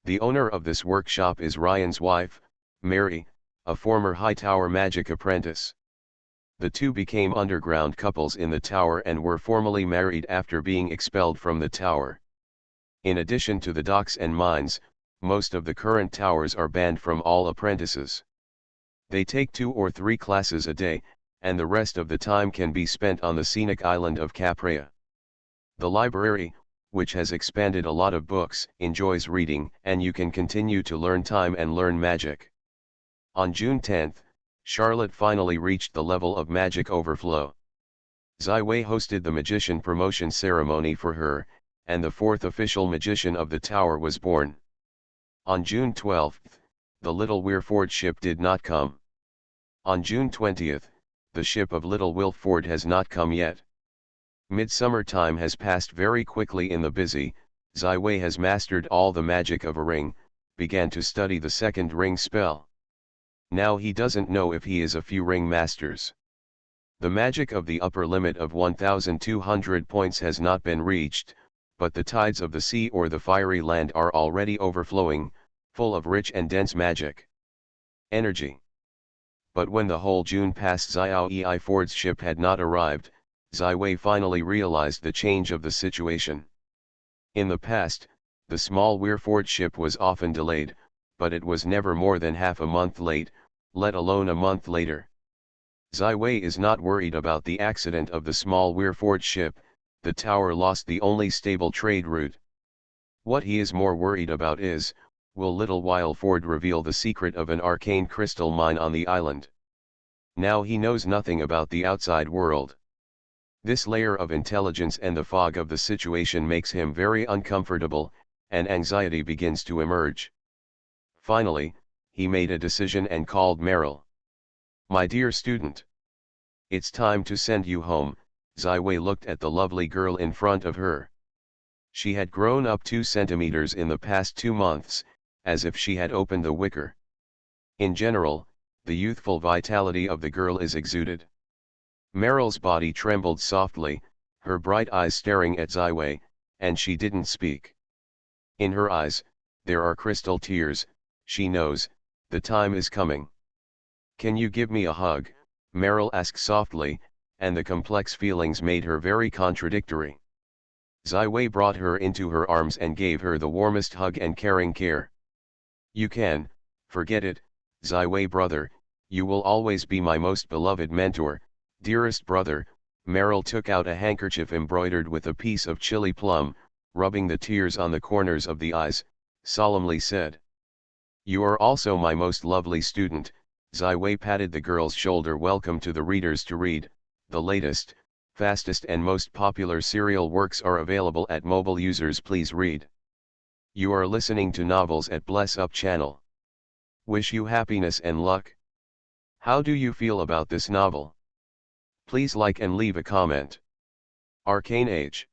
The owner of this workshop is Ryan's wife, Mary, a former High Tower magic apprentice. The two became underground couples in the tower and were formally married after being expelled from the tower. In addition to the docks and mines, most of the current towers are banned from all apprentices. They take 2 or 3 classes a day, and the rest of the time can be spent on the scenic island of Caprea. The library, which has expanded a lot of books, enjoys reading, and you can continue to learn time and learn magic. On June 10, Charlotte finally reached the level of magic overflow. Ziwei hosted the magician promotion ceremony for her, and the 4th official magician of the tower was born. On June 12, the Little Weirford ship did not come. On June 20, the ship of Little Wilford has not come yet. Midsummer time has passed very quickly in the busy. Ziwei has mastered all the magic of a ring, began to study the second ring spell. Now he doesn't know if he is a few ring masters. The magic of the upper limit of 1,200 points has not been reached, but the tides of the sea or the fiery land are already overflowing, full of rich and dense magic energy. But when the whole June passed, Xiao Ford's ship had not arrived. Ziwei finally realized the change of the situation. In the past, the small Weirford ship was often delayed, but it was never more than half a month late, let alone a month later. Ziwei is not worried about the accident of the small Weirford ship. The tower lost the only stable trade route. What he is more worried about is, will Little Wilford reveal the secret of an arcane crystal mine on the island? Now he knows nothing about the outside world. This layer of intelligence and the fog of the situation makes him very uncomfortable, and anxiety begins to emerge. Finally, he made a decision and called Meryl. "My dear student, it's time to send you home." Ziwei looked at the lovely girl in front of her. She had grown up 2 centimeters in the past 2 months, as if she had opened the wicker. In general, the youthful vitality of the girl is exuded. Meryl's body trembled softly, her bright eyes staring at Ziwei, and she didn't speak. In her eyes, there are crystal tears. She knows, the time is coming. "Can you give me a hug?" Meryl asked softly, and the complex feelings made her very contradictory. Ziwei brought her into her arms and gave her the warmest hug and caring care. "You can, forget it, Ziwei brother, you will always be my most beloved mentor, dearest brother." Meryl took out a handkerchief embroidered with a piece of chili plum, rubbing the tears on the corners of the eyes, solemnly said. "You are also my most lovely student." Ziwei patted the girl's shoulder. "Welcome to the Readers to Read, the latest, fastest and most popular serial works are available at mobile users. Please read. You are listening to Novels at Bless Up channel. Wish you happiness and luck. How do you feel about this novel? Please like and leave a comment. Arcane Age.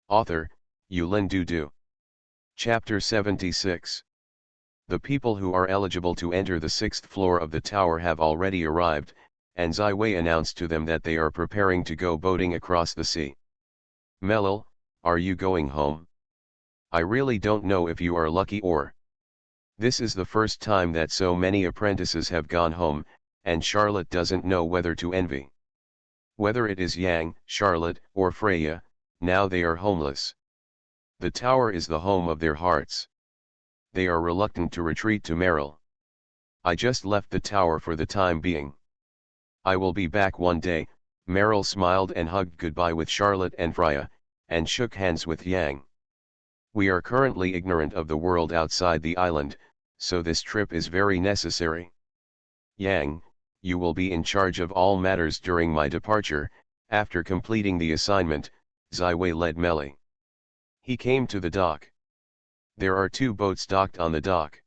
Author, Yulin Dudu. Chapter 76. The people who are eligible to enter the 6th floor of the tower have already arrived, and Zai Wei announced to them that they are preparing to go boating across the sea. Melil, are you going home? I really don't know if you are lucky or. This is the first time that so many apprentices have gone home, and Charlotte doesn't know whether to envy. Whether it is Yang, Charlotte, or Freya, now they are homeless. The tower is the home of their hearts. They are reluctant to retreat to Merrill. I just left the tower for the time being. I will be back one day. Merrill smiled and hugged goodbye with Charlotte and Freya, and shook hands with Yang. We are currently ignorant of the world outside the island, so this trip is very necessary. Yang, you will be in charge of all matters during my departure. After completing the assignment, Zai Wei led Meli. He came to the dock. There are 2 boats docked on the dock.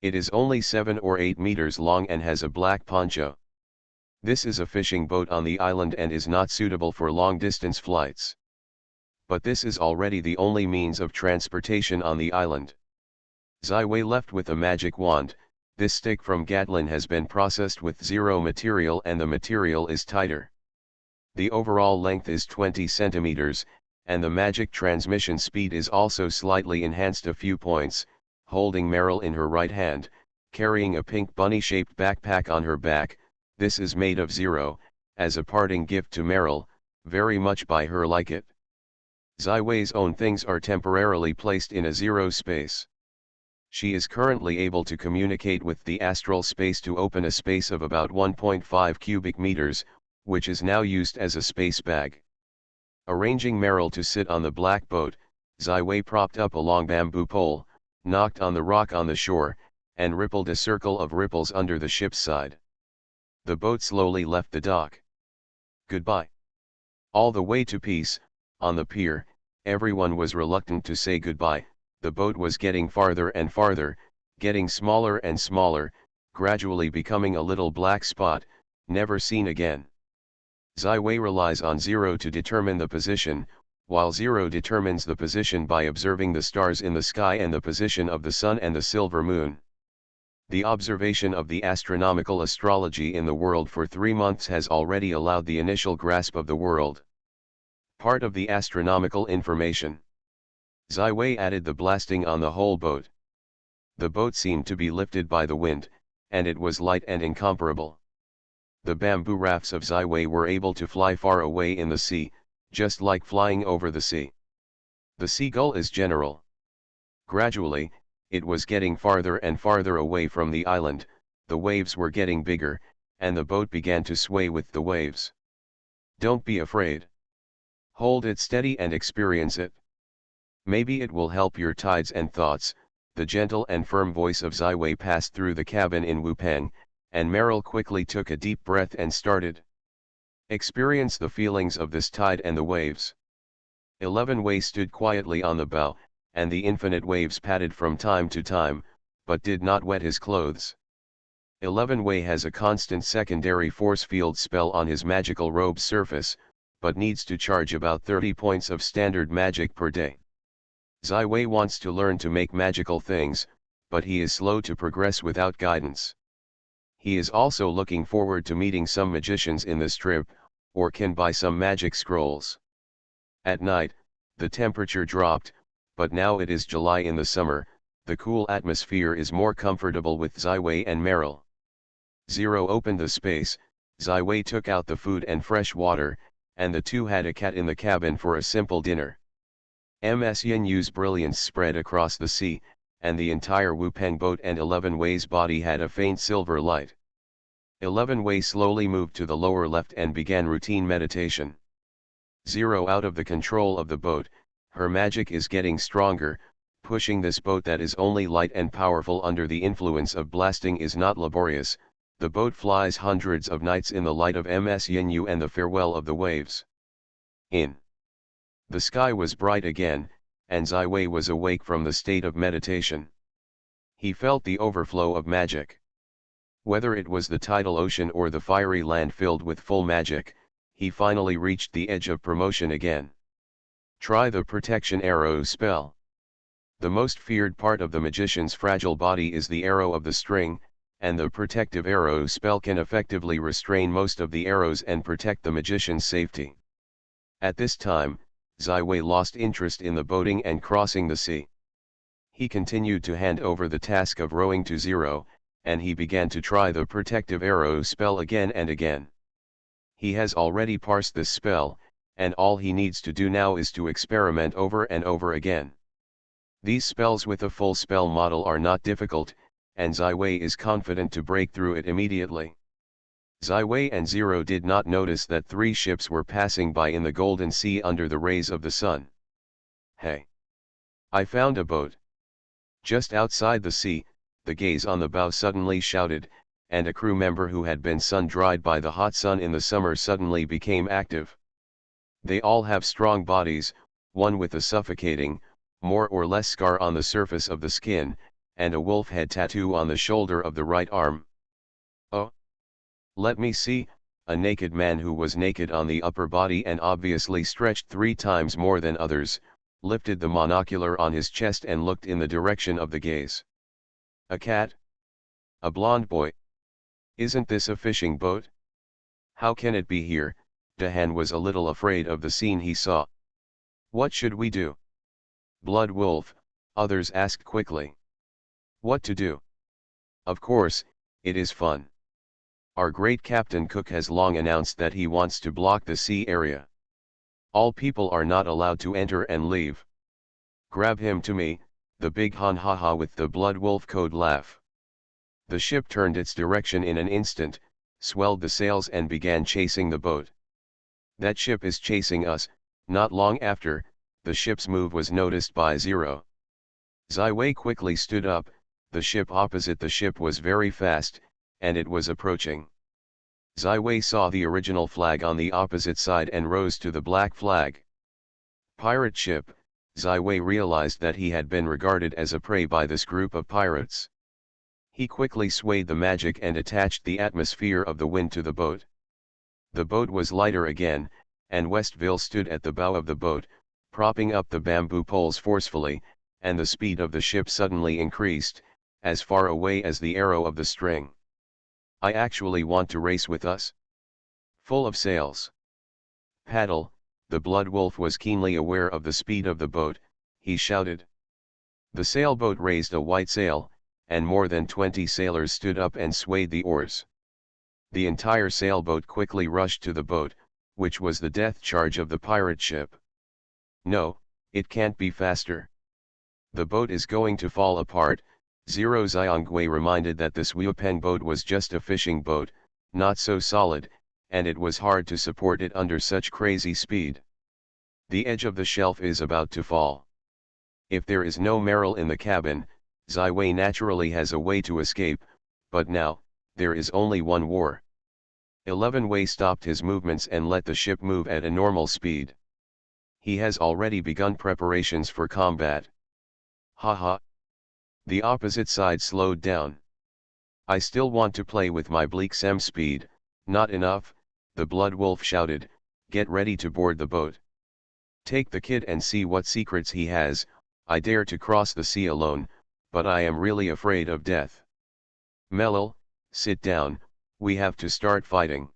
It is only 7 or 8 meters long and has a black poncho. This is a fishing boat on the island and is not suitable for long-distance flights. But this is already the only means of transportation on the island. Zai Wei left with a magic wand. This stick from Gatlin has been processed with 0 material and the material is tighter. The overall length is 20 centimeters, and the magic transmission speed is also slightly enhanced a few points. Holding Meryl in her right hand, carrying a pink bunny-shaped backpack on her back, this is made of 0, as a parting gift to Meryl, very much by her like it. Zai Wei's own things are temporarily placed in a 0 space. She is currently able to communicate with the astral space to open a space of about 1.5 cubic meters, which is now used as a space bag. Arranging Meryl to sit on the black boat, Zai Wei propped up a long bamboo pole, knocked on the rock on the shore, and rippled a circle of ripples under the ship's side. The boat slowly left the dock. Goodbye. All the way to peace, on the pier, everyone was reluctant to say goodbye. The boat was getting farther and farther, getting smaller and smaller, gradually becoming a little black spot, never seen again. Zai Wei relies on 0 to determine the position, while 0 determines the position by observing the stars in the sky and the position of the sun and the silver moon. The observation of the astronomical astrology in the world for 3 months has already allowed the initial grasp of the world. Part of the astronomical information. Zai Wei added the blasting on the whole boat. The boat seemed to be lifted by the wind, and it was light and incomparable. The bamboo rafts of Zai Wei were able to fly far away in the sea, just like flying over the sea. The seagull is general. Gradually, it was getting farther and farther away from the island, the waves were getting bigger, and the boat began to sway with the waves. Don't be afraid. Hold it steady and experience it. Maybe it will help your tides and thoughts. The gentle and firm voice of Zai Wei passed through the cabin in Wupang, and Meryl quickly took a deep breath and started. Experience the feelings of this tide and the waves. 11 Wei stood quietly on the bow, and the infinite waves patted from time to time, but did not wet his clothes. 11 Wei has a constant secondary force field spell on his magical robe's surface, but needs to charge about 30 points of standard magic per day. Zai Wei wants to learn to make magical things, but he is slow to progress without guidance. He is also looking forward to meeting some magicians in the strip, or can buy some magic scrolls. At night, the temperature dropped, but now it is July in the summer, the cool atmosphere is more comfortable with Zai Wei and Meryl. 0 opened the space, Zai Wei took out the food and fresh water, and the two had a cat in the cabin for a simple dinner. Ms Yinyu's brilliance spread across the sea, and the entire Wupang boat and 11 Wei's body had a faint silver light. 11 Wei slowly moved to the lower left and began routine meditation. 0 out of the control of the boat, her magic is getting stronger, pushing this boat that is only light and powerful under the influence of blasting is not laborious. The boat flies hundreds of nights in the light of Ms Yinyu and the farewell of the waves. In. The sky was bright again, and Zai Wei was awake from the state of meditation. He felt the overflow of magic. Whether it was the tidal ocean or the fiery land filled with full magic, he finally reached the edge of promotion again. Try the protection arrow spell. The most feared part of the magician's fragile body is the arrow of the string, and the protective arrow spell can effectively restrain most of the arrows and protect the magician's safety. At this time, Zai Wei lost interest in the boating and crossing the sea. He continued to hand over the task of rowing to Zero, and he began to try the protective arrow spell again and again. He has already parsed this spell, and all he needs to do now is to experiment over and over again. These spells with a full spell model are not difficult, and Zai Wei is confident to break through it immediately. Zai Wei and Zero did not notice that 3 ships were passing by in the golden sea under the rays of the sun. Hey! I found a boat. Just outside the sea, the gaze on the bow suddenly shouted, and a crew member who had been sun-dried by the hot sun in the summer suddenly became active. They all have strong bodies, one with a suffocating, more or less scar on the surface of the skin, and a wolf head tattoo on the shoulder of the right arm. Oh! Let me see. A naked man who was naked on the upper body and obviously stretched 3 times more than others, lifted the monocular on his chest and looked in the direction of the gaze. A cat? A blond boy? Isn't this a fishing boat? How can it be here? Dahan was a little afraid of the scene he saw. What should we do? Blood wolf, others asked quickly. What to do? Of course, it is fun. Our great Captain Cook has long announced that he wants to block the sea area. All people are not allowed to enter and leave. Grab him to me, the big Han ha with the blood wolf code laugh. The ship turned its direction in an instant, swelled the sails and began chasing the boat. That ship is chasing us. Not long after, the ship's move was noticed by Zero. Zai Wei quickly stood up. The ship opposite the ship was very fast, and it was approaching. Zai Wei saw the original flag on the opposite side and rose to the black flag. Pirate ship. Zai Wei realized that he had been regarded as a prey by this group of pirates. He quickly swayed the magic and attached the atmosphere of the wind to the boat. The boat was lighter again, and Westville stood at the bow of the boat, propping up the bamboo poles forcefully, and the speed of the ship suddenly increased, as far away as the arrow of the string. I actually want to race with us? Full of sails. Paddle. The blood wolf was keenly aware of the speed of the boat. He shouted. The sailboat raised a white sail, and more than 20 sailors stood up and swayed the oars. The entire sailboat quickly rushed to the boat, which was the death charge of the pirate ship. No, it can't be faster. The boat is going to fall apart. Zero Xiangwei reminded that this Wuipeng boat was just a fishing boat, not so solid, and it was hard to support it under such crazy speed. The edge of the shelf is about to fall. If there is no Merrill in the cabin, Zai Wei naturally has a way to escape, but now, there is only one war. 11 Wei stopped his movements and let the ship move at a normal speed. He has already begun preparations for combat. Haha. The opposite side slowed down. I still want to play with my bleak sem speed. Not enough, the blood wolf shouted. Get ready to board the boat. Take the kid and see what secrets he has. I dare to cross the sea alone, but I am really afraid of death. Mellel, sit down, we have to start fighting.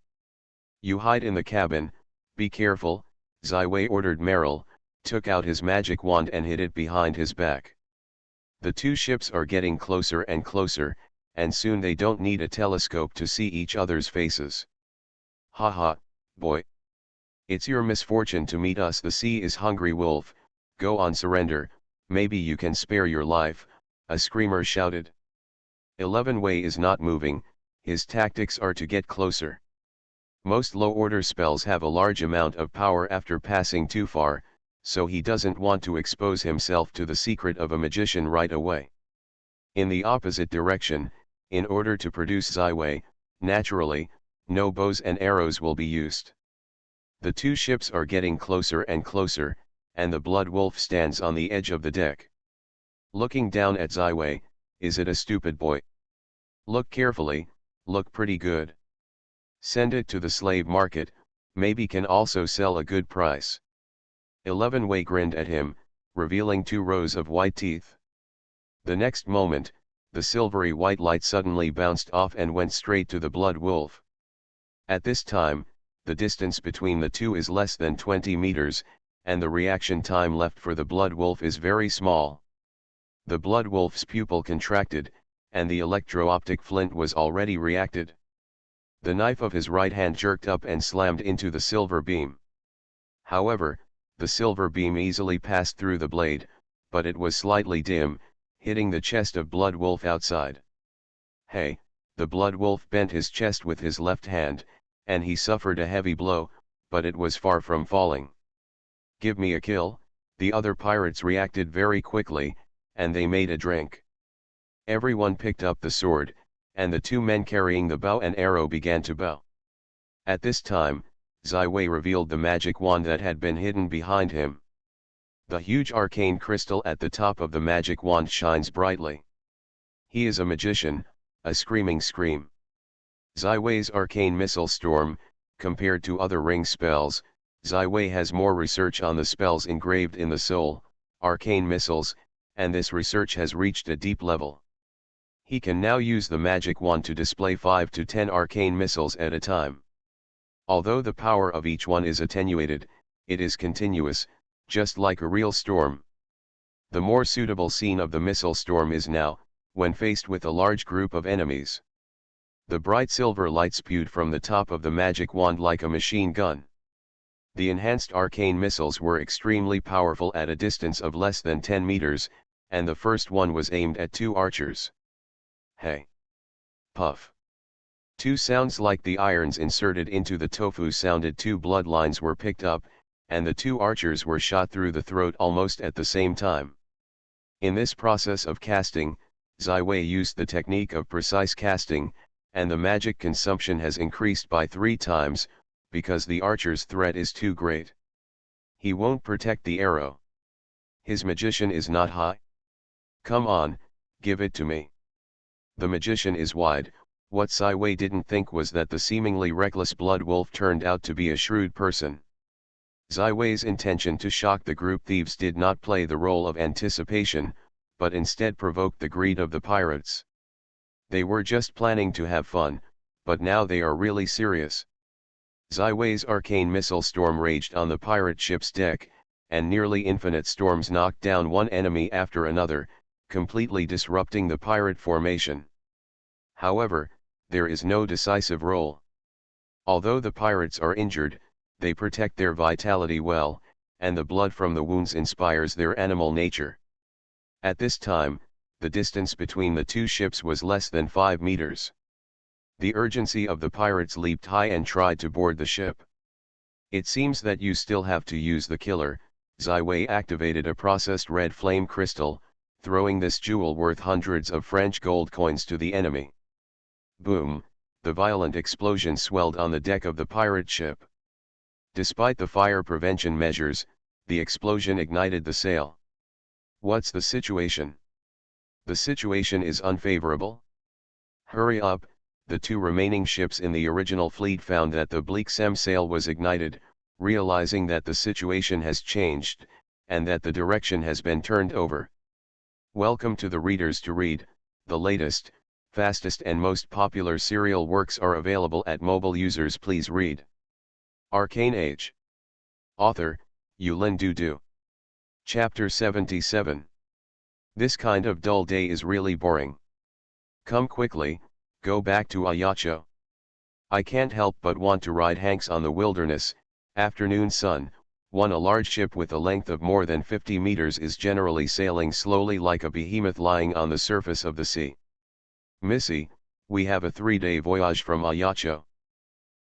You hide in the cabin, be careful, Zai Wei ordered. Merrill took out his magic wand and hid it behind his back. The 2 ships are getting closer and closer, and soon they don't need a telescope to see each other's faces. Haha, boy. It's your misfortune to meet us. The sea is hungry wolf, go on, surrender, maybe you can spare your life, a screamer shouted. 11 Wei is not moving, his tactics are to get closer. Most low-order spells have a large amount of power after passing too far, so he doesn't want to expose himself to the secret of a magician right away. In the opposite direction, in order to produce Zai Wei, naturally, no bows and arrows will be used. The two ships are getting closer and closer, and the Blood Wolf stands on the edge of the deck. Looking down at Ziwei, is it a stupid boy? Look carefully, look pretty good. Send it to the slave market, maybe can also sell a good price. 11 Wei grinned at him, revealing 2 rows of white teeth. The next moment, the silvery white light suddenly bounced off and went straight to the Blood Wolf. At this time, the distance between the two is less than 20 meters, and the reaction time left for the Blood Wolf is very small. The Blood Wolf's pupil contracted, and the electro-optic flint was already reacted. The knife of his right hand jerked up and slammed into the silver beam. However, the silver beam easily passed through the blade, but it was slightly dim, hitting the chest of Blood Wolf outside. Hey, the Blood Wolf bent his chest with his left hand, and he suffered a heavy blow, but it was far from falling. Give me a kill, the other pirates reacted very quickly, and they made a drink. Everyone picked up the sword, and the 2 men carrying the bow and arrow began to bow. At this time, Ziwei revealed the magic wand that had been hidden behind him. The huge arcane crystal at the top of the magic wand shines brightly. He is a magician, a screaming scream. Ziwei's arcane missile storm, compared to other ring spells, Ziwei has more research on the spells engraved in the soul, arcane missiles, and this research has reached a deep level. He can now use the magic wand to display 5 to 10 arcane missiles at a time. Although the power of each one is attenuated, it is continuous, just like a real storm. The more suitable scene of the missile storm is now, when faced with a large group of enemies. The bright silver light spewed from the top of the magic wand like a machine gun. The enhanced arcane missiles were extremely powerful at a distance of less than 10 meters, and the first one was aimed at 2 archers. Hey! Puff! 2 sounds like the irons inserted into the tofu sounded. 2 bloodlines were picked up, and the 2 archers were shot through the throat almost at the same time. In this process of casting, Ziwei used the technique of precise casting, and the magic consumption has increased by 3 times, because the archer's threat is too great. He won't protect the arrow. His magician is not high. Come on, give it to me. The magician is wide. What Ziwei didn't think was that the seemingly reckless Blood Wolf turned out to be a shrewd person. Ziwei's intention to shock the group thieves did not play the role of anticipation, but instead provoked the greed of the pirates. They were just planning to have fun, but now they are really serious. Ziwei's arcane missile storm raged on the pirate ship's deck, and nearly infinite storms knocked down one enemy after another, completely disrupting the pirate formation. However, there is no decisive role. Although the pirates are injured, they protect their vitality well, and the blood from the wounds inspires their animal nature. At this time, the distance between the 2 ships was less than 5 meters. The urgency of the pirates leaped high and tried to board the ship. It seems that you still have to use the killer. Ziwei activated a processed red flame crystal, throwing this jewel worth hundreds of French gold coins to the enemy. Boom, the violent explosion swelled on the deck of the pirate ship. Despite the fire prevention measures, the explosion ignited the sail. What's the situation? The situation is unfavorable. Hurry up, the 2 remaining ships in the original fleet found that the Bleaksem sail was ignited, realizing that the situation has changed, and that the direction has been turned over. Welcome to the Readers to Read. The latest, fastest and most popular serial works are available at mobile users. Please read. Arcane Age. Author, Yulin Dudu. Chapter 77. This kind of dull day is really boring. Come quickly, go back to Ayacho. I can't help but want to ride Hanks on the wilderness. Afternoon sun. 1. A large ship with a length of more than 50 meters is generally sailing slowly like a behemoth lying on the surface of the sea. Missy, we have a 3-day voyage from Ayacho.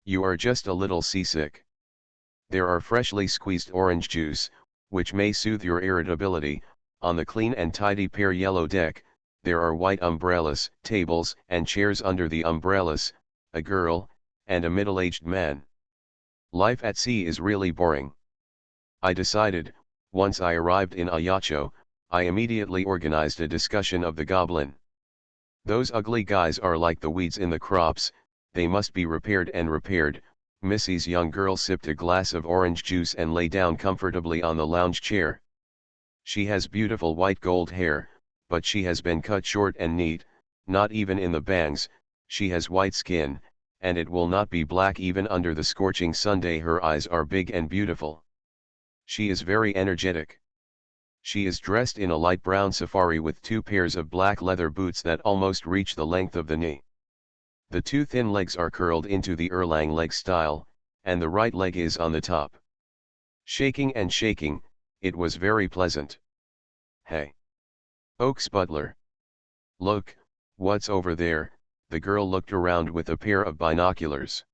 You are just a little seasick. There are freshly squeezed orange juice, which may soothe your irritability. On the clean and tidy pale yellow deck, there are white umbrellas, tables and chairs. Under the umbrellas, a girl, and a middle-aged man. Life at sea is really boring. I decided. Once I arrived in Ayacho, I immediately organized a discussion of the goblin. Those ugly guys are like the weeds in the crops, they must be repaired and repaired. Missy's young girl sipped a glass of orange juice and lay down comfortably on the lounge chair. She has beautiful white gold hair, but she has been cut short and neat, not even in the bangs. She has white skin, and it will not be black even under the scorching Sunday. Her eyes are big and beautiful. She is very energetic. She is dressed in a light brown safari with 2 pairs of black leather boots that almost reach the length of the knee. The 2 thin legs are curled into the Erlang leg style, and the right leg is on the top. Shaking and shaking, it was very pleasant. Hey! Oaks Butler. Look, what's over there? The girl looked around with a pair of binoculars.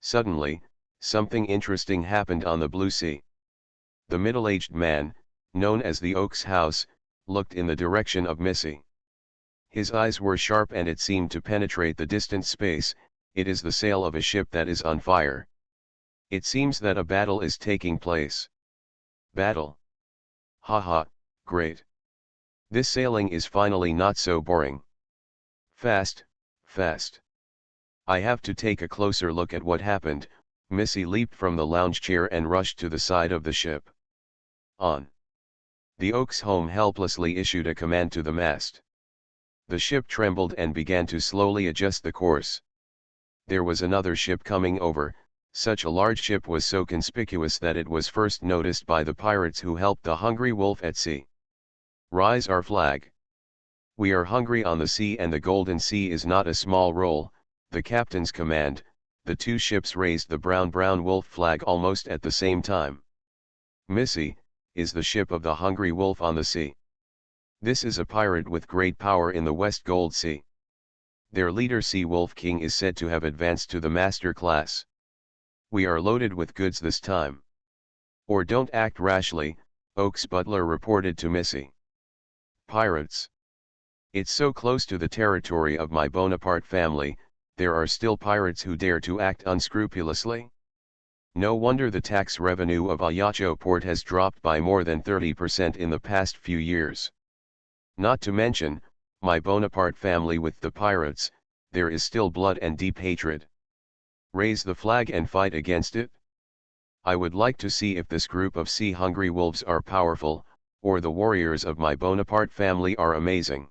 Suddenly, something interesting happened on the blue sea. The middle-aged man, known as the Oaks House, looked in the direction of Missy. His eyes were sharp and it seemed to penetrate the distant space. It is the sail of a ship that is on fire. It seems that a battle is taking place. Battle. Haha, great. This sailing is finally not so boring. Fast, fast. I have to take a closer look at what happened. Missy leaped from the lounge chair and rushed to the side of the ship. On. The Oaks home helplessly issued a command to the mast. The ship trembled and began to slowly adjust the course. There was another ship coming over. Such a large ship was so conspicuous that it was first noticed by the pirates who helped the hungry wolf at sea. Rise our flag. We are hungry on the sea, and the Golden Sea is not a small role. The captain's command. The 2 ships raised the brown wolf flag almost at the same time. Missy is the ship of the hungry wolf on the sea. This is a pirate with great power in the West Gold Sea. Their leader Sea Wolf King is said to have advanced to the master class. We are loaded with goods this time. Or don't act rashly, Oaks Butler reported to Missy. Pirates. It's so close to the territory of my Bonaparte family. There are still pirates who dare to act unscrupulously. No wonder the tax revenue of Ayacho port has dropped by more than 30% in the past few years. Not to mention, my Bonaparte family with the pirates, there is still blood and deep hatred. Raise the flag and fight against it? I would like to see if this group of sea-hungry wolves are powerful, or the warriors of my Bonaparte family are amazing.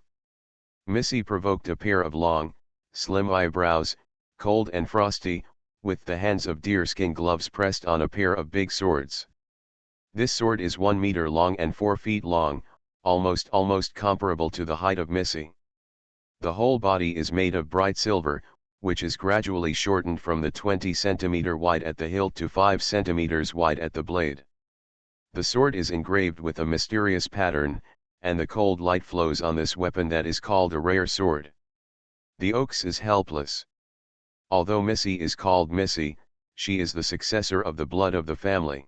Missy provoked a pair of long, slim eyebrows, cold and frosty, with the hands of deerskin gloves pressed on a pair of big swords. This sword is 1 meter long and 4 feet long, almost comparable to the height of Missy. The whole body is made of bright silver, which is gradually shortened from the 20 cm wide at the hilt to 5 cm wide at the blade. The sword is engraved with a mysterious pattern, and the cold light flows on this weapon that is called a rare sword. The Oaks is helpless. Although Missy is called Missy, she is the successor of the blood of the family.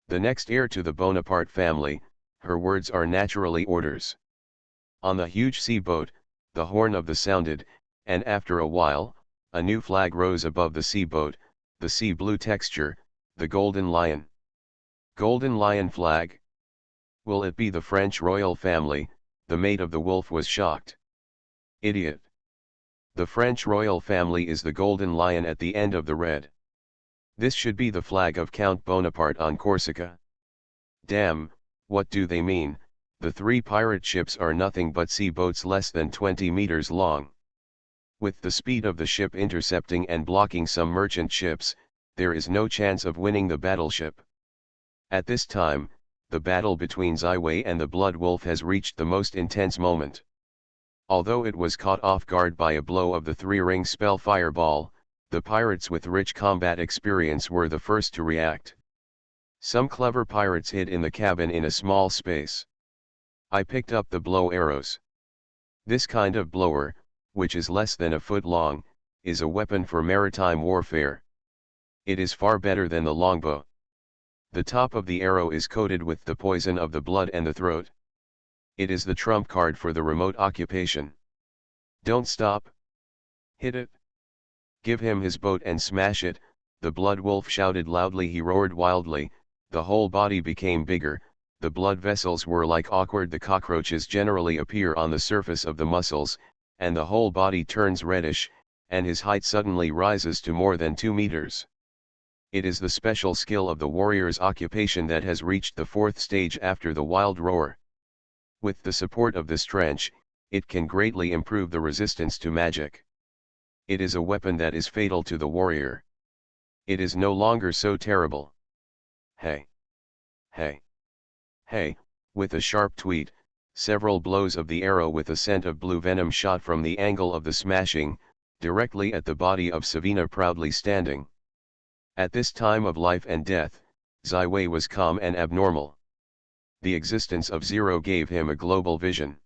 The next heir to the Bonaparte family, her words are naturally orders. On the huge sea boat, the horn of the sounded, and after a while, a new flag rose above the sea boat, the sea blue texture, the golden lion. Golden lion flag? Will it be the French royal family? The mate of the wolf was shocked. Idiot. The French royal family is the golden lion at the end of the red. This should be the flag of Count Bonaparte on Corsica. Damn, what do they mean? The 3 pirate ships are nothing but sea boats less than 20 meters long. With the speed of the ship intercepting and blocking some merchant ships, there is no chance of winning the battleship. At this time, the battle between Ziwei and the Blood Wolf has reached the most intense moment. Although it was caught off guard by a blow of the 3-ring spell fireball, the pirates with rich combat experience were the first to react. Some clever pirates hid in the cabin in a small space. I picked up the blow arrows. This kind of blower, which is less than a foot long, is a weapon for maritime warfare. It is far better than the longbow. The top of the arrow is coated with the poison of the blood and the throat. It is the trump card for the remote occupation. Don't stop. Hit it. Give him his boat and smash it. The blood wolf shouted loudly, he roared wildly, the whole body became bigger, the blood vessels were like awkward, the cockroaches generally appear on the surface of the muscles, and the whole body turns reddish, and his height suddenly rises to more than 2 meters. It is the special skill of the warrior's occupation that has reached the 4th stage after the wild roar. With the support of this trench, it can greatly improve the resistance to magic. It is a weapon that is fatal to the warrior. It is no longer so terrible. Hey! Hey! Hey! With a sharp tweet, several blows of the arrow with a scent of blue venom shot from the angle of the smashing, directly at the body of Savina proudly standing. At this time of life and death, Zai was calm and abnormal. The existence of Zero gave him a global vision.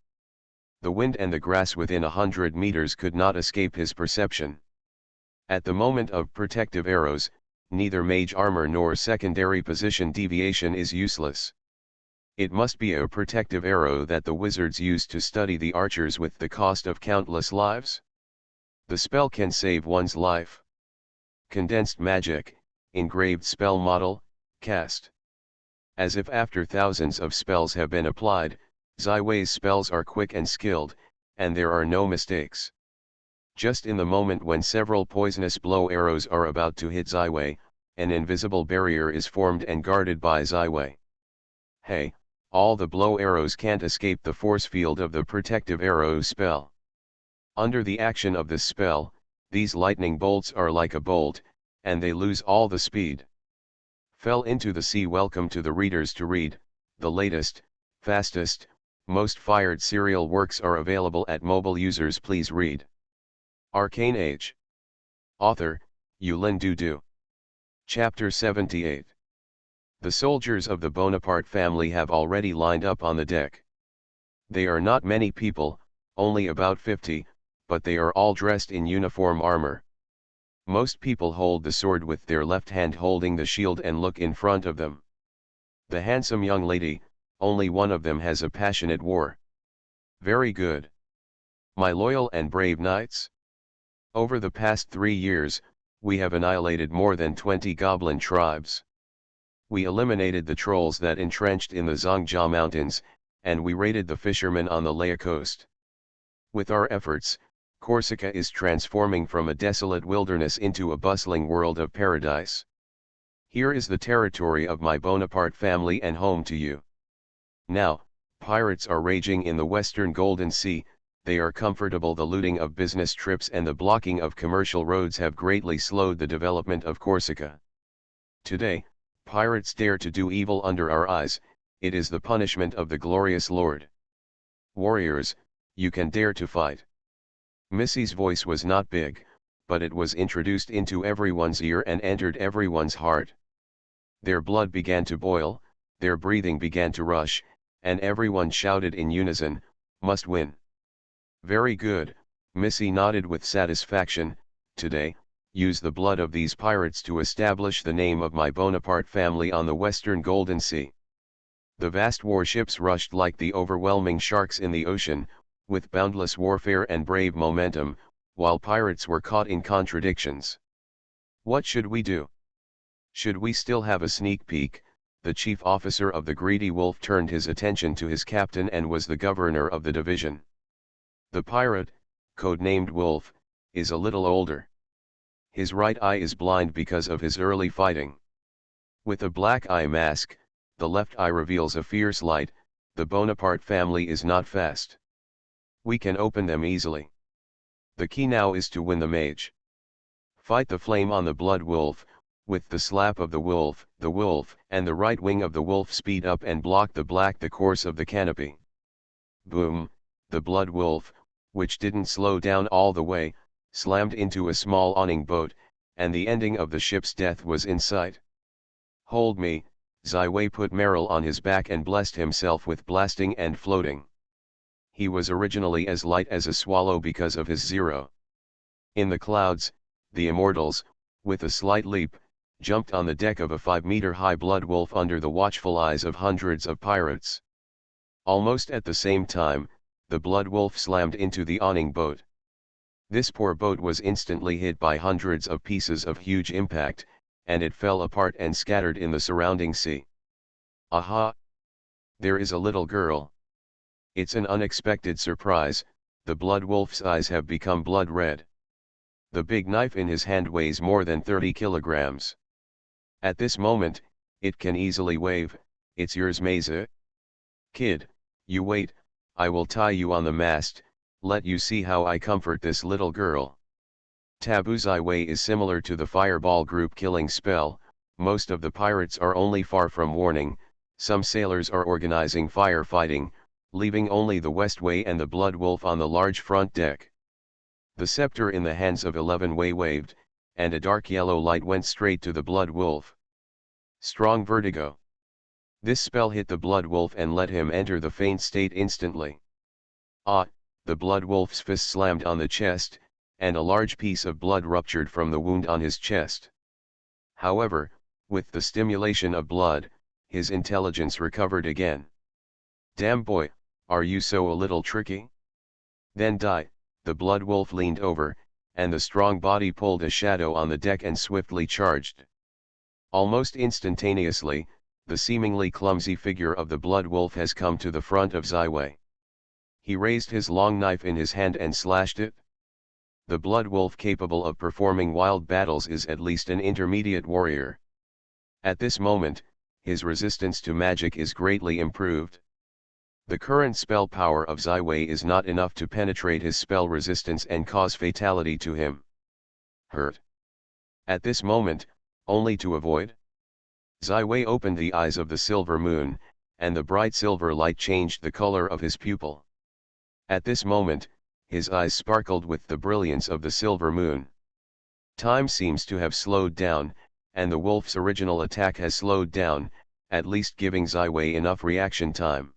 The wind and the grass within 100 meters could not escape his perception. At the moment of protective arrows, neither mage armor nor secondary position deviation is useless. It must be a protective arrow that the wizards use to study the archers with the cost of countless lives. The spell can save one's life. Condensed magic, engraved spell model, cast. As if after thousands of spells have been applied, Zaiwei's spells are quick and skilled, and there are no mistakes. Just in the moment when several poisonous blow arrows are about to hit Zaiwei, an invisible barrier is formed and guarded by Zaiwei. Hey, all the blow arrows can't escape the force field of the protective arrow spell. Under the action of this spell, these lightning bolts are like a bolt, and they lose all the speed. Fell into the sea. Welcome to the readers to read, the latest, fastest, most fired serial works are available at mobile users. Please read. Arcane Age. Author, Yulin Dudu. Chapter 78. The soldiers of the Bonaparte family have already lined up on the deck. They are not many people, only about 50, but they are all dressed in uniform armor. Most people hold the sword with their left hand holding the shield and look in front of them. The handsome young lady, only one of them has a passionate war. Very good. My loyal and brave knights. Over the past 3 years, we have annihilated more than 20 goblin tribes. We eliminated the trolls that entrenched in the Zongjia Mountains, and we raided the fishermen on the Lea coast. With our efforts, Corsica is transforming from a desolate wilderness into a bustling world of paradise. Here is the territory of my Bonaparte family and home to you. Now, pirates are raging in the western Golden Sea, they are comfortable. The looting of business trips and the blocking of commercial roads have greatly slowed the development of Corsica. Today, pirates dare to do evil under our eyes, it is the punishment of the glorious Lord. Warriors, you can dare to fight. Missy's voice was not big, but it was introduced into everyone's ear and entered everyone's heart. Their blood began to boil, their breathing began to rush, and everyone shouted in unison, "Must win." Very good, Missy nodded with satisfaction. Today, use the blood of these pirates to establish the name of my Bonaparte family on the western Golden Sea. The vast warships rushed like the overwhelming sharks in the ocean, with boundless warfare and brave momentum, while pirates were caught in contradictions. What should we do? Should we still have a sneak peek? The chief officer of the Greedy Wolf turned his attention to his captain and was the governor of the division. The pirate, codenamed Wolf, is a little older. His right eye is blind because of his early fighting. With a black eye mask, the left eye reveals a fierce light. The Bonaparte family is not fast. We can open them easily. The key now is to win the mage. Fight the flame on the blood wolf. With the slap of the wolf, and the right wing of the wolf speed up and block the course of the canopy. Boom, the blood wolf, which didn't slow down all the way, slammed into a small awning boat, and the ending of the ship's death was in sight. Hold me, Zaiwei put Merrill on his back and blessed himself with blasting and floating. He was originally as light as a swallow because of his zero. In the clouds, the immortals, with a slight leap, jumped on the deck of a 5-meter-high blood wolf under the watchful eyes of hundreds of pirates. Almost at the same time, the blood wolf slammed into the awning boat. This poor boat was instantly hit by hundreds of pieces of huge impact, and it fell apart and scattered in the surrounding sea. Aha! There is a little girl. It's an unexpected surprise. The blood wolf's eyes have become blood red. The big knife in his hand weighs more than 30 kilograms. At this moment, it can easily wave, "It's yours, Mesa. Kid, you wait, I will tie you on the mast, let you see how I comfort this little girl." Taboo Ziwei is similar to the fireball group killing spell. Most of the pirates are only far from warning, some sailors are organizing firefighting, leaving only the Westway and the Blood Wolf on the large front deck. The scepter in the hands of 11 Wei waved, and a dark yellow light went straight to the Blood Wolf. Strong vertigo. This spell hit the Blood Wolf and let him enter the faint state instantly. Ah! The Blood Wolf's fist slammed on the chest, and a large piece of blood ruptured from the wound on his chest. However, with the stimulation of blood, his intelligence recovered again. "Damn boy, are you so a little tricky? Then die." The Blood Wolf leaned over, and the strong body pulled a shadow on the deck and swiftly charged. Almost instantaneously, the seemingly clumsy figure of the Blood Wolf has come to the front of Ziwei. He raised his long knife in his hand and slashed it. The Blood Wolf capable of performing wild battles is at least an intermediate warrior. At this moment, his resistance to magic is greatly improved. The current spell power of Ziwei is not enough to penetrate his spell resistance and cause fatality to him. Hurt. At this moment, only to avoid. Ziwei opened the eyes of the silver moon, and the bright silver light changed the color of his pupil. At this moment, his eyes sparkled with the brilliance of the silver moon. Time seems to have slowed down, and the wolf's original attack has slowed down, at least giving Ziwei enough reaction time.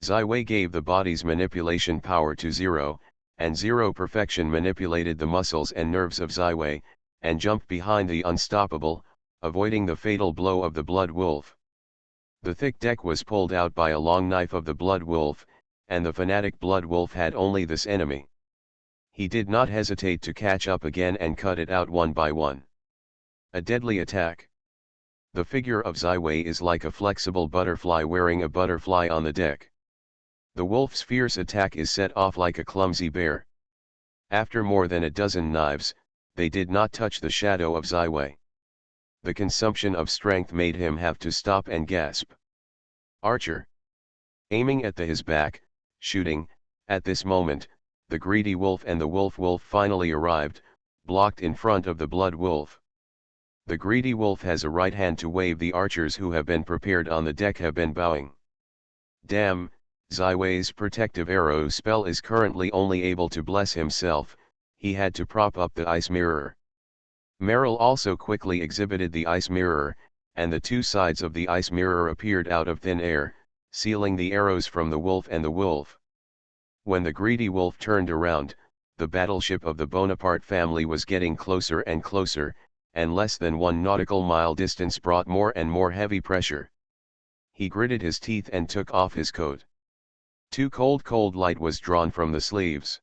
Ziwei gave the body's manipulation power to 0, and 0 perfection manipulated the muscles and nerves of Ziwei, and jumped behind the unstoppable, avoiding the fatal blow of the Blood Wolf. The thick deck was pulled out by a long knife of the Blood Wolf, and the fanatic Blood Wolf had only this enemy. He did not hesitate to catch up again and cut it out one by one. A deadly attack. The figure of Ziwei is like a flexible butterfly wearing a butterfly on the deck. The wolf's fierce attack is set off like a clumsy bear. After more than a dozen knives, they did not touch the shadow of Ziwei. The consumption of strength made him have to stop and gasp. Archer. Aiming at his back, shooting. At this moment, the greedy wolf and the wolf finally arrived, blocked in front of the Blood Wolf. The greedy wolf has a right hand to wave. The archers who have been prepared on the deck have been bowing. Damn, Ziwei's protective arrow spell is currently only able to bless himself. He had to prop up the ice mirror. Meryl also quickly exhibited the ice mirror, and the two sides of the ice mirror appeared out of thin air, sealing the arrows from the wolf and the wolf. When the greedy wolf turned around, the battleship of the Bonaparte family was getting closer and closer, and less than 1 nautical mile distance brought more and more heavy pressure. He gritted his teeth and took off his coat. Too cold light was drawn from the sleeves.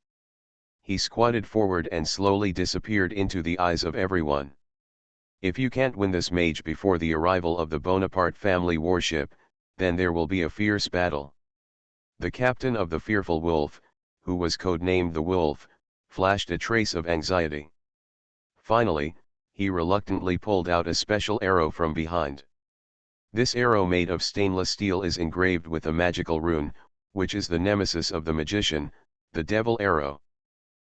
He squatted forward and slowly disappeared into the eyes of everyone. If you can't win this mage before the arrival of the Bonaparte family warship, then there will be a fierce battle. The captain of the fearful wolf, who was codenamed the Wolf, flashed a trace of anxiety. Finally, he reluctantly pulled out a special arrow from behind. This arrow made of stainless steel is engraved with a magical rune, which is the nemesis of the magician, the devil arrow.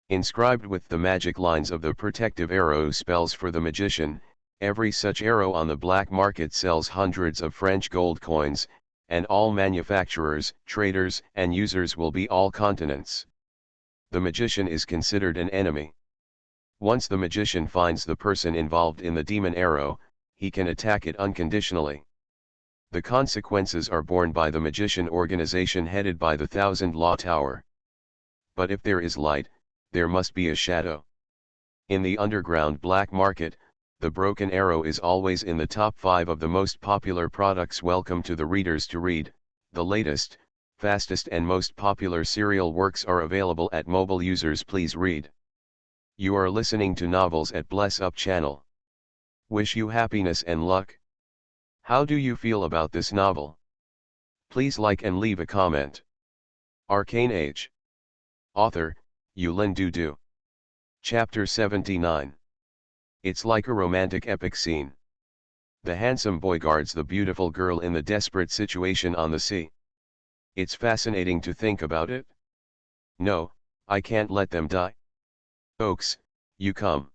Inscribed with the magic lines of the protective arrow spells for the magician, every such arrow on the black market sells hundreds of French gold coins, and all manufacturers, traders, and users will be all continents. The magician is considered an enemy. Once the magician finds the person involved in the demon arrow, he can attack it unconditionally. The consequences are borne by the magician organization headed by the Thousand Law Tower. But if there is light, there must be a shadow. In the underground black market, the broken arrow is always in the top 5 of the most popular products. Welcome to the readers to read. The latest, fastest and most popular serial works are available at mobile users. Please read. You are listening to novels at Bless Up channel. Wish you happiness and luck. How do you feel about this novel? Please like and leave a comment. Arcane Age. Author, Yulin Dudu. Chapter 79. It's like a romantic epic scene. The handsome boy guards the beautiful girl in the desperate situation on the sea. It's fascinating to think about it. No, I can't let them die. Oaks, you come.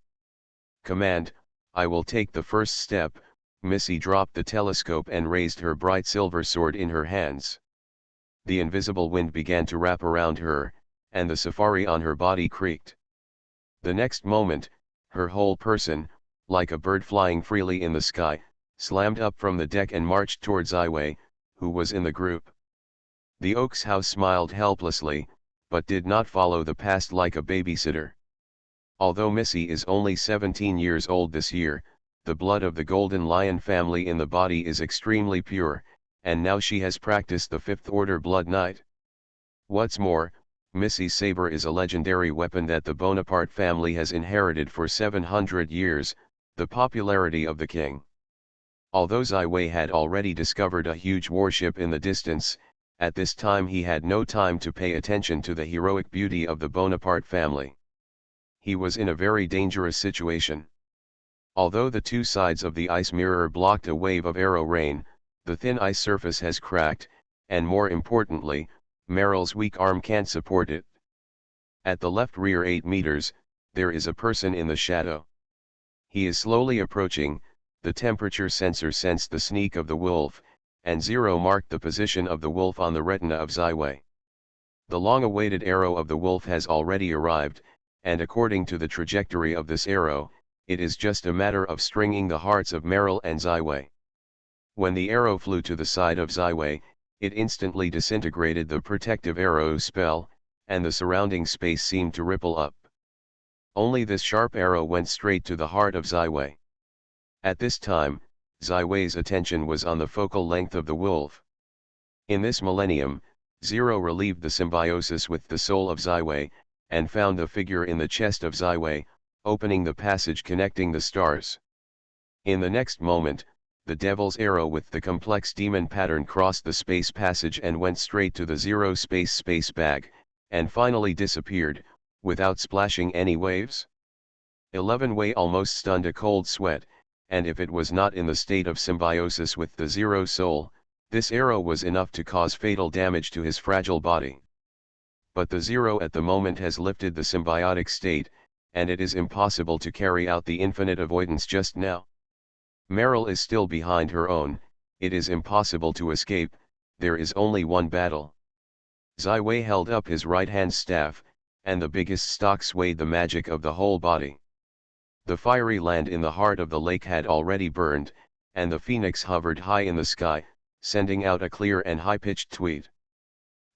Command, I will take the first step. Missy dropped the telescope and raised her bright silver sword in her hands. The invisible wind began to wrap around her, and the safari on her body creaked. The next moment, her whole person, like a bird flying freely in the sky, slammed up from the deck and marched towards Iway, who was in the group. The Oaks house smiled helplessly, but did not follow the past like a babysitter. Although Missy is only 17 years old this year, the blood of the Golden Lion family in the body is extremely pure, and now she has practiced the Fifth Order Blood Knight. What's more, Missy's saber is a legendary weapon that the Bonaparte family has inherited for 700 years, the popularity of the king. Although Ziwei had already discovered a huge warship in the distance, at this time he had no time to pay attention to the heroic beauty of the Bonaparte family. He was in a very dangerous situation. Although the two sides of the ice mirror blocked a wave of arrow rain, the thin ice surface has cracked, and more importantly, Meryl's weak arm can't support it. At the left rear 8 meters, there is a person in the shadow. He is slowly approaching. The temperature sensor sensed the sneak of the wolf, and 0 marked the position of the wolf on the retina of Ziwei. The long-awaited arrow of the wolf has already arrived, and according to the trajectory of this arrow, it is just a matter of stringing the hearts of Meryl and Ziwei. When the arrow flew to the side of Ziwei, it instantly disintegrated the protective arrow spell, and the surrounding space seemed to ripple up. Only this sharp arrow went straight to the heart of Ziwei. At this time, Ziwei's attention was on the focal length of the wolf. In this millennium, 0 relieved the symbiosis with the soul of Ziwei, and found the figure in the chest of Ziwei, opening the passage connecting the stars. In the next moment, the devil's arrow with the complex demon pattern crossed the space passage and went straight to the 0 space bag, and finally disappeared, without splashing any waves. 11 Wei almost stunned a cold sweat, and if it was not in the state of symbiosis with the 0 soul, this arrow was enough to cause fatal damage to his fragile body. But the 0 at the moment has lifted the symbiotic state, and it is impossible to carry out the infinite avoidance just now. Meryl is still behind her own, it is impossible to escape, there is only one battle. Ziwei held up his right-hand staff, and the biggest stalk swayed the magic of the whole body. The fiery land in the heart of the lake had already burned, and the phoenix hovered high in the sky, sending out a clear and high-pitched tweet.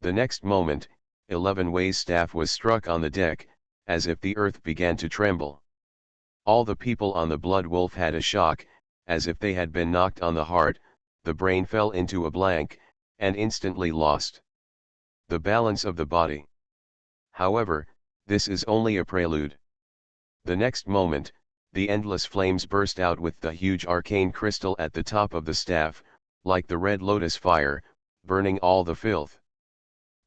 The next moment, 11 Wei's staff was struck on the deck, as if the earth began to tremble. All the people on the Blood Wolf had a shock, as if they had been knocked on the heart, the brain fell into a blank, and instantly lost the balance of the body. However, this is only a prelude. The next moment, the endless flames burst out with the huge arcane crystal at the top of the staff, like the red lotus fire, burning all the filth.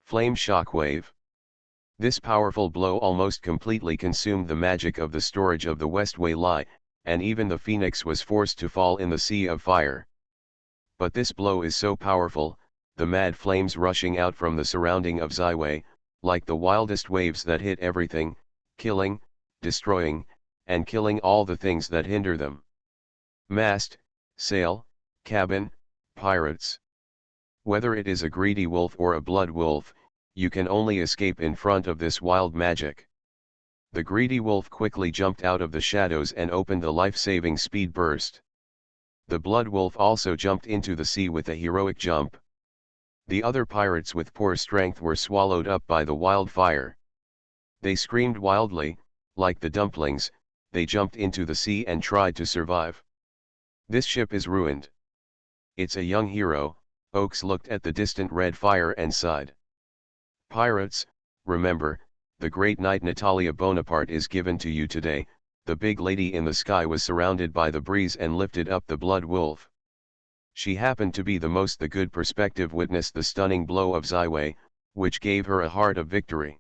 Flame shockwave. This powerful blow almost completely consumed the magic of the storage of the Westway Lie, and even the phoenix was forced to fall in the sea of fire. But this blow is so powerful, the mad flames rushing out from the surrounding of Ziwei, like the wildest waves that hit everything, killing, destroying, and killing all the things that hinder them. Mast, sail, cabin, pirates. Whether it is a greedy wolf or a blood wolf, you can only escape in front of this wild magic. The greedy wolf quickly jumped out of the shadows and opened the life-saving speed burst. The blood wolf also jumped into the sea with a heroic jump. The other pirates with poor strength were swallowed up by the wildfire. They screamed wildly, like the dumplings, they jumped into the sea and tried to survive. This ship is ruined. It's a young hero. Oaks looked at the distant red fire and sighed. Pirates, remember, the great knight Natalia Bonaparte is given to you today, the big lady in the sky was surrounded by the breeze and lifted up the blood wolf. She happened to be the good perspective witnessed the stunning blow of Ziwei, which gave her a heart of victory.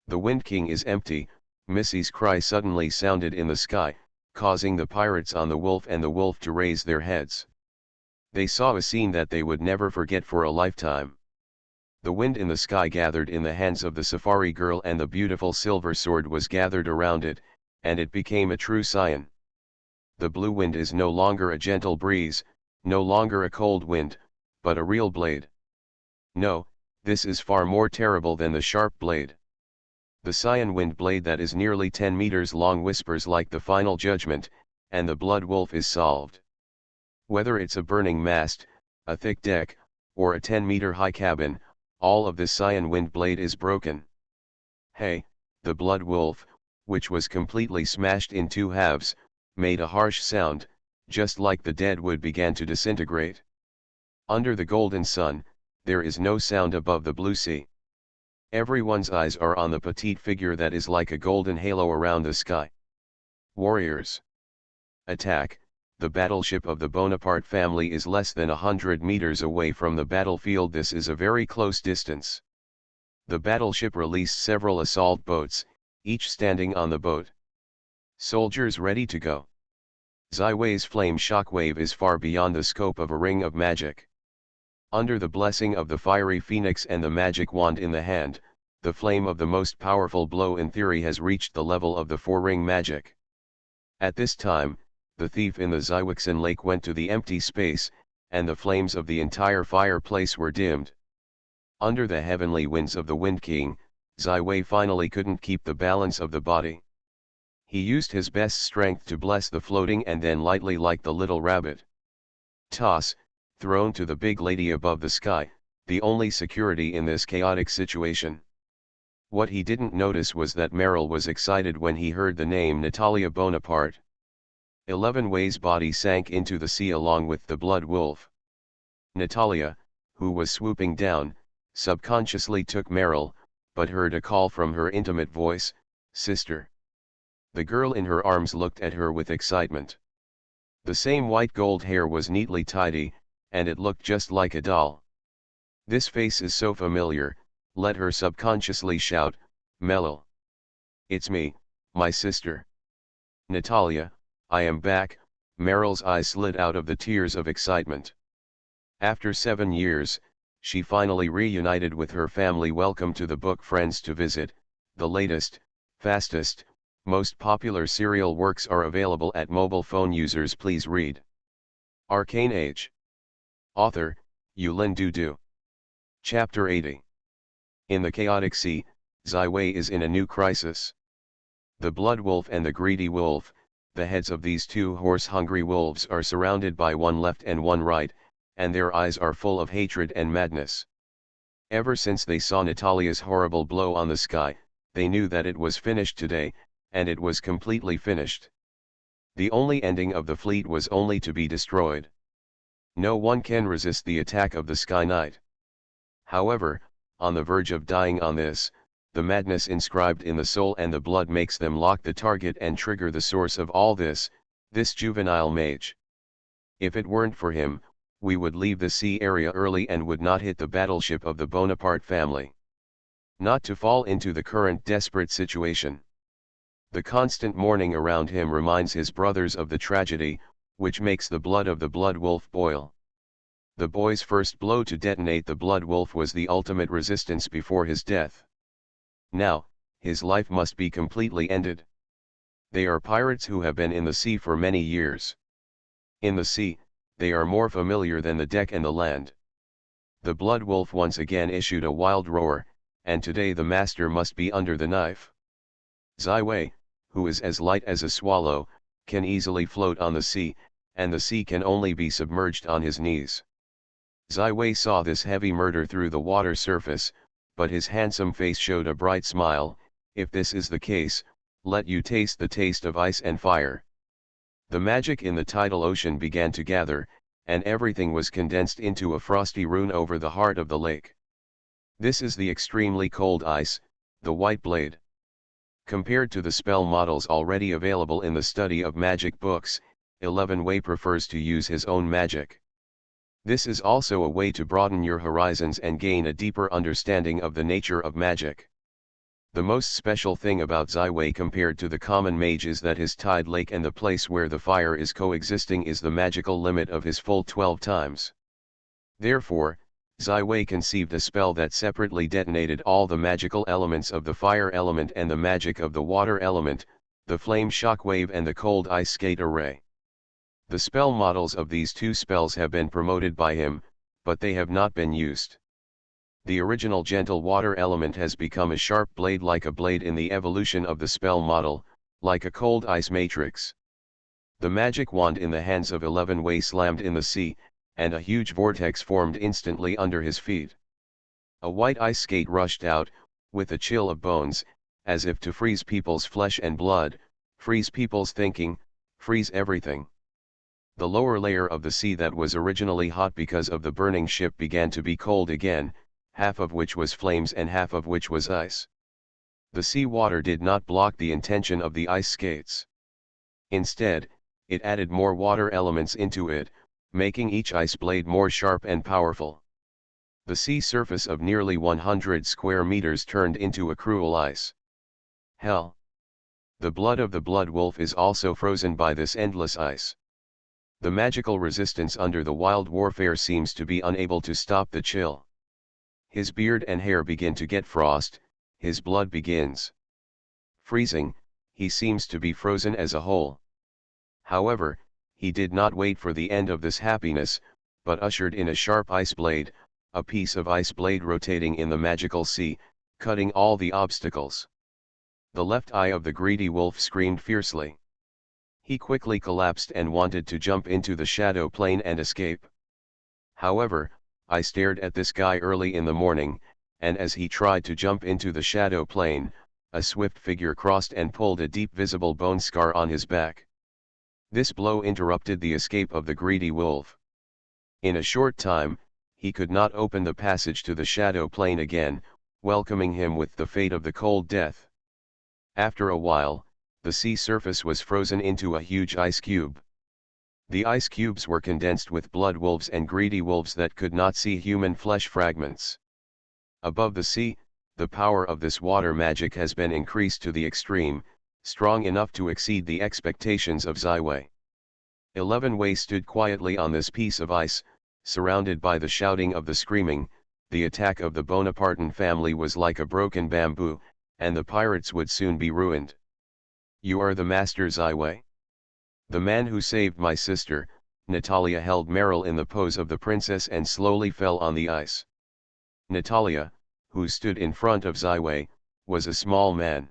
The Wind King is empty, Missy's cry suddenly sounded in the sky, causing the pirates on the wolf and the wolf to raise their heads. They saw a scene that they would never forget for a lifetime. The wind in the sky gathered in the hands of the safari girl and the beautiful silver sword was gathered around it, and it became a true scion. The blue wind is no longer a gentle breeze, no longer a cold wind, but a real blade. No, this is far more terrible than the sharp blade. The scion wind blade that is nearly 10 meters long whispers like the final judgment, and the blood wolf is solved. Whether it's a burning mast, a thick deck, or a 10-meter high cabin, all of the scion wind blade is broken. Hey, the blood wolf, which was completely smashed in two halves, made a harsh sound, just like the dead wood began to disintegrate. Under the golden sun, there is no sound above the blue sea. Everyone's eyes are on the petite figure that is like a golden halo around the sky. Warriors. Attack. The battleship of the Bonaparte family is less than 100 meters away from the battlefield. This is a very close distance. The battleship released several assault boats, each standing on the boat. Soldiers ready to go. Ziwei's flame shockwave is far beyond the scope of a ring of magic. Under the blessing of the fiery phoenix and the magic wand in the hand, the flame of the most powerful blow in theory has reached the level of the four-ring magic. At this time, the thief in the Ziwixen lake went to the empty space, and the flames of the entire fireplace were dimmed. Under the heavenly winds of the Wind King, Ziwei finally couldn't keep the balance of the body. He used his best strength to bless the floating and then lightly like the little rabbit. Toss, thrown to the big lady above the sky, the only security in this chaotic situation. What he didn't notice was that Merrill was excited when he heard the name Natalia Bonaparte. 11 Wei's body sank into the sea along with the blood wolf. Natalia, who was swooping down, subconsciously took Merrill, but heard a call from her intimate voice, "Sister." The girl in her arms looked at her with excitement. The same white gold hair was neatly tidy, and it looked just like a doll. This face is so familiar, let her subconsciously shout, "Merrill. It's me, my sister. Natalia, I am back." Merrill's eyes slid out of the tears of excitement. After 7 years, she finally reunited with her family. Welcome to the book, friends. To visit, the latest, fastest, most popular serial works are available at mobile phone users. Please read. Arcane Age. Author, Yulin Dudu. Chapter 80. In the chaotic sea, Ziwei is in a new crisis. The blood wolf and the greedy wolf, the heads of these two horse-hungry wolves, are surrounded by one left and one right, and their eyes are full of hatred and madness. Ever since they saw Natalia's horrible blow on the sky, they knew that it was finished today, and it was completely finished. The only ending of the fleet was only to be destroyed. No one can resist the attack of the Sky Knight. However, on the verge of dying on this, the madness inscribed in the soul and the blood makes them lock the target and trigger the source of all this juvenile mage. If it weren't for him, we would leave the sea area early and would not hit the battleship of the Bonaparte family. Not to fall into the current desperate situation. The constant mourning around him reminds his brothers of the tragedy, which makes the blood of the blood wolf boil. The boy's first blow to detonate the blood wolf was the ultimate resistance before his death. Now, his life must be completely ended. They are pirates who have been in the sea for many years. In the sea, they are more familiar than the deck and the land. The blood wolf once again issued a wild roar, and today the master must be under the knife. Ziwei, who is as light as a swallow, can easily float on the sea, and the sea can only be submerged on his knees. Ziwei saw this heavy murder through the water surface, but his handsome face showed a bright smile. If this is the case, let you taste the taste of ice and fire. The magic in the tidal ocean began to gather, and everything was condensed into a frosty rune over the heart of the lake. This is the extremely cold ice, the white blade. Compared to the spell models already available in the study of magic books, 11 Way prefers to use his own magic. This is also a way to broaden your horizons and gain a deeper understanding of the nature of magic. The most special thing about Ziwei compared to the common mage is that his tide lake and the place where the fire is coexisting is the magical limit of his full 12 times. Therefore, Ziwei conceived a spell that separately detonated all the magical elements of the fire element and the magic of the water element, the flame shockwave and the cold ice skate array. The spell models of these two spells have been promoted by him, but they have not been used. The original gentle water element has become a sharp blade like a blade in the evolution of the spell model, like a cold ice matrix. The magic wand in the hands of 11 Way slammed in the sea, and a huge vortex formed instantly under his feet. A white ice skate rushed out, with a chill of bones, as if to freeze people's flesh and blood, freeze people's thinking, freeze everything. The lower layer of the sea that was originally hot because of the burning ship began to be cold again, half of which was flames and half of which was ice. The sea water did not block the intention of the ice skates. Instead, it added more water elements into it, making each ice blade more sharp and powerful. The sea surface of nearly 100 square meters turned into a cruel ice. Hell! The blood of the blood wolf is also frozen by this endless ice. The magical resistance under the wild warfare seems to be unable to stop the chill. His beard and hair begin to get frost, his blood begins freezing, he seems to be frozen as a whole. However, he did not wait for the end of this happiness, but ushered in a sharp ice blade, a piece of ice blade rotating in the magical sea, cutting all the obstacles. The left eye of the greedy wolf screamed fiercely. He quickly collapsed and wanted to jump into the shadow plane and escape. However, I stared at this guy early in the morning, and as he tried to jump into the shadow plane, a swift figure crossed and pulled a deep visible bone scar on his back. This blow interrupted the escape of the greedy wolf. In a short time, he could not open the passage to the shadow plane again, welcoming him with the fate of the cold death. After a while, the sea surface was frozen into a huge ice cube. The ice cubes were condensed with blood wolves and greedy wolves that could not see human flesh fragments. Above the sea, the power of this water magic has been increased to the extreme, strong enough to exceed the expectations of Ziwei. 11 Way stood quietly on this piece of ice, surrounded by the shouting of the screaming. The attack of the Bonapartan family was like a broken bamboo, and the pirates would soon be ruined. You are the master, Ziwei? The man who saved my sister. Natalia held Meryl in the pose of the princess and slowly fell on the ice. Natalia, who stood in front of Ziwei, was a small man.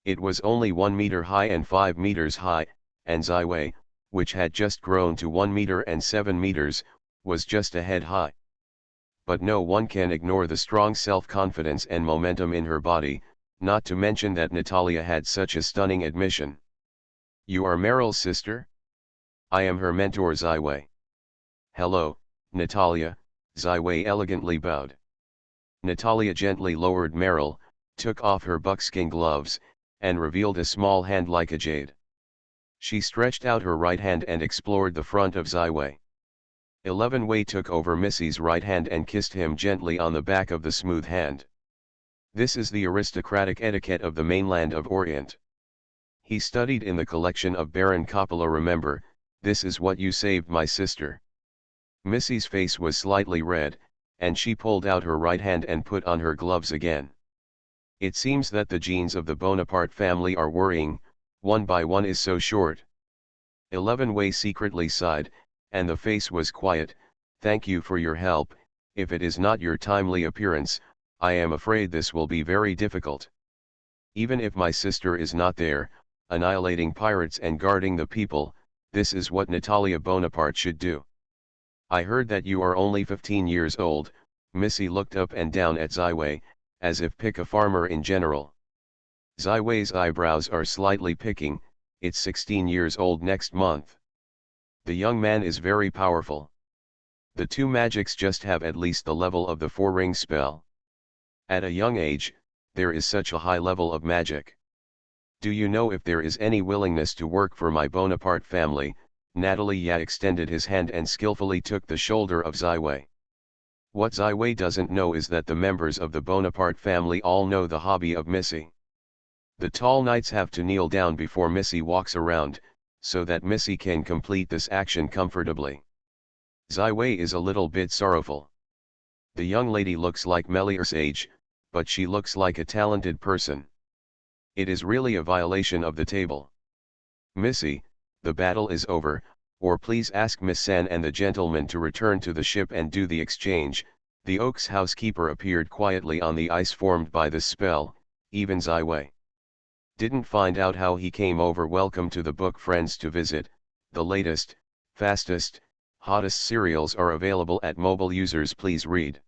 It was only 1 meter high and 5 meters high, and Ziwei, which had just grown to 1 meter and 7 meters, was just a head high. But no one can ignore the strong self-confidence and momentum in her body, not to mention that Natalia had such a stunning admission. You are Meryl's sister? I am her mentor, Ziwei. Hello, Natalia, Ziwei elegantly bowed. Natalia gently lowered Meryl, took off her buckskin gloves, and revealed a small hand like a jade. She stretched out her right hand and explored the front of Ziwei. 11 Way took over Missy's right hand and kissed him gently on the back of the smooth hand. This is the aristocratic etiquette of the mainland of Orient. He studied in the collection of Baron Coppola. Remember, this is what you saved my sister. Missy's face was slightly red, and she pulled out her right hand and put on her gloves again. It seems that the genes of the Bonaparte family are worrying, one by one is so short. 11 Way secretly sighed, and the face was quiet. Thank you for your help. If it is not your timely appearance, I am afraid this will be very difficult. Even if my sister is not there, annihilating pirates and guarding the people, this is what Natalia Bonaparte should do. I heard that you are only 15 years old. Missy looked up and down at Ziwei, as if pick a farmer in general. Ziwei's eyebrows are slightly picking. It's 16 years old next month. The young man is very powerful. The two magics just have at least the level of the four-ring spell. At a young age, there is such a high level of magic. Do you know if there is any willingness to work for my Bonaparte family? Natalie Ya extended his hand and skillfully took the shoulder of Ziwei. What Ziwei doesn't know is that the members of the Bonaparte family all know the hobby of Missy. The tall knights have to kneel down before Missy walks around, so that Missy can complete this action comfortably. Ziwei is a little bit sorrowful. The young lady looks like Melior's age, but she looks like a talented person. It is really a violation of the table. Missy, the battle is over, or please ask Miss San and the gentleman to return to the ship and do the exchange. The Oak's housekeeper appeared quietly on the ice formed by the spell. Even Ziwei didn't find out how he came over. Welcome to the book, friends. To visit, the latest, fastest, hottest serials are available at mobile users. Please read.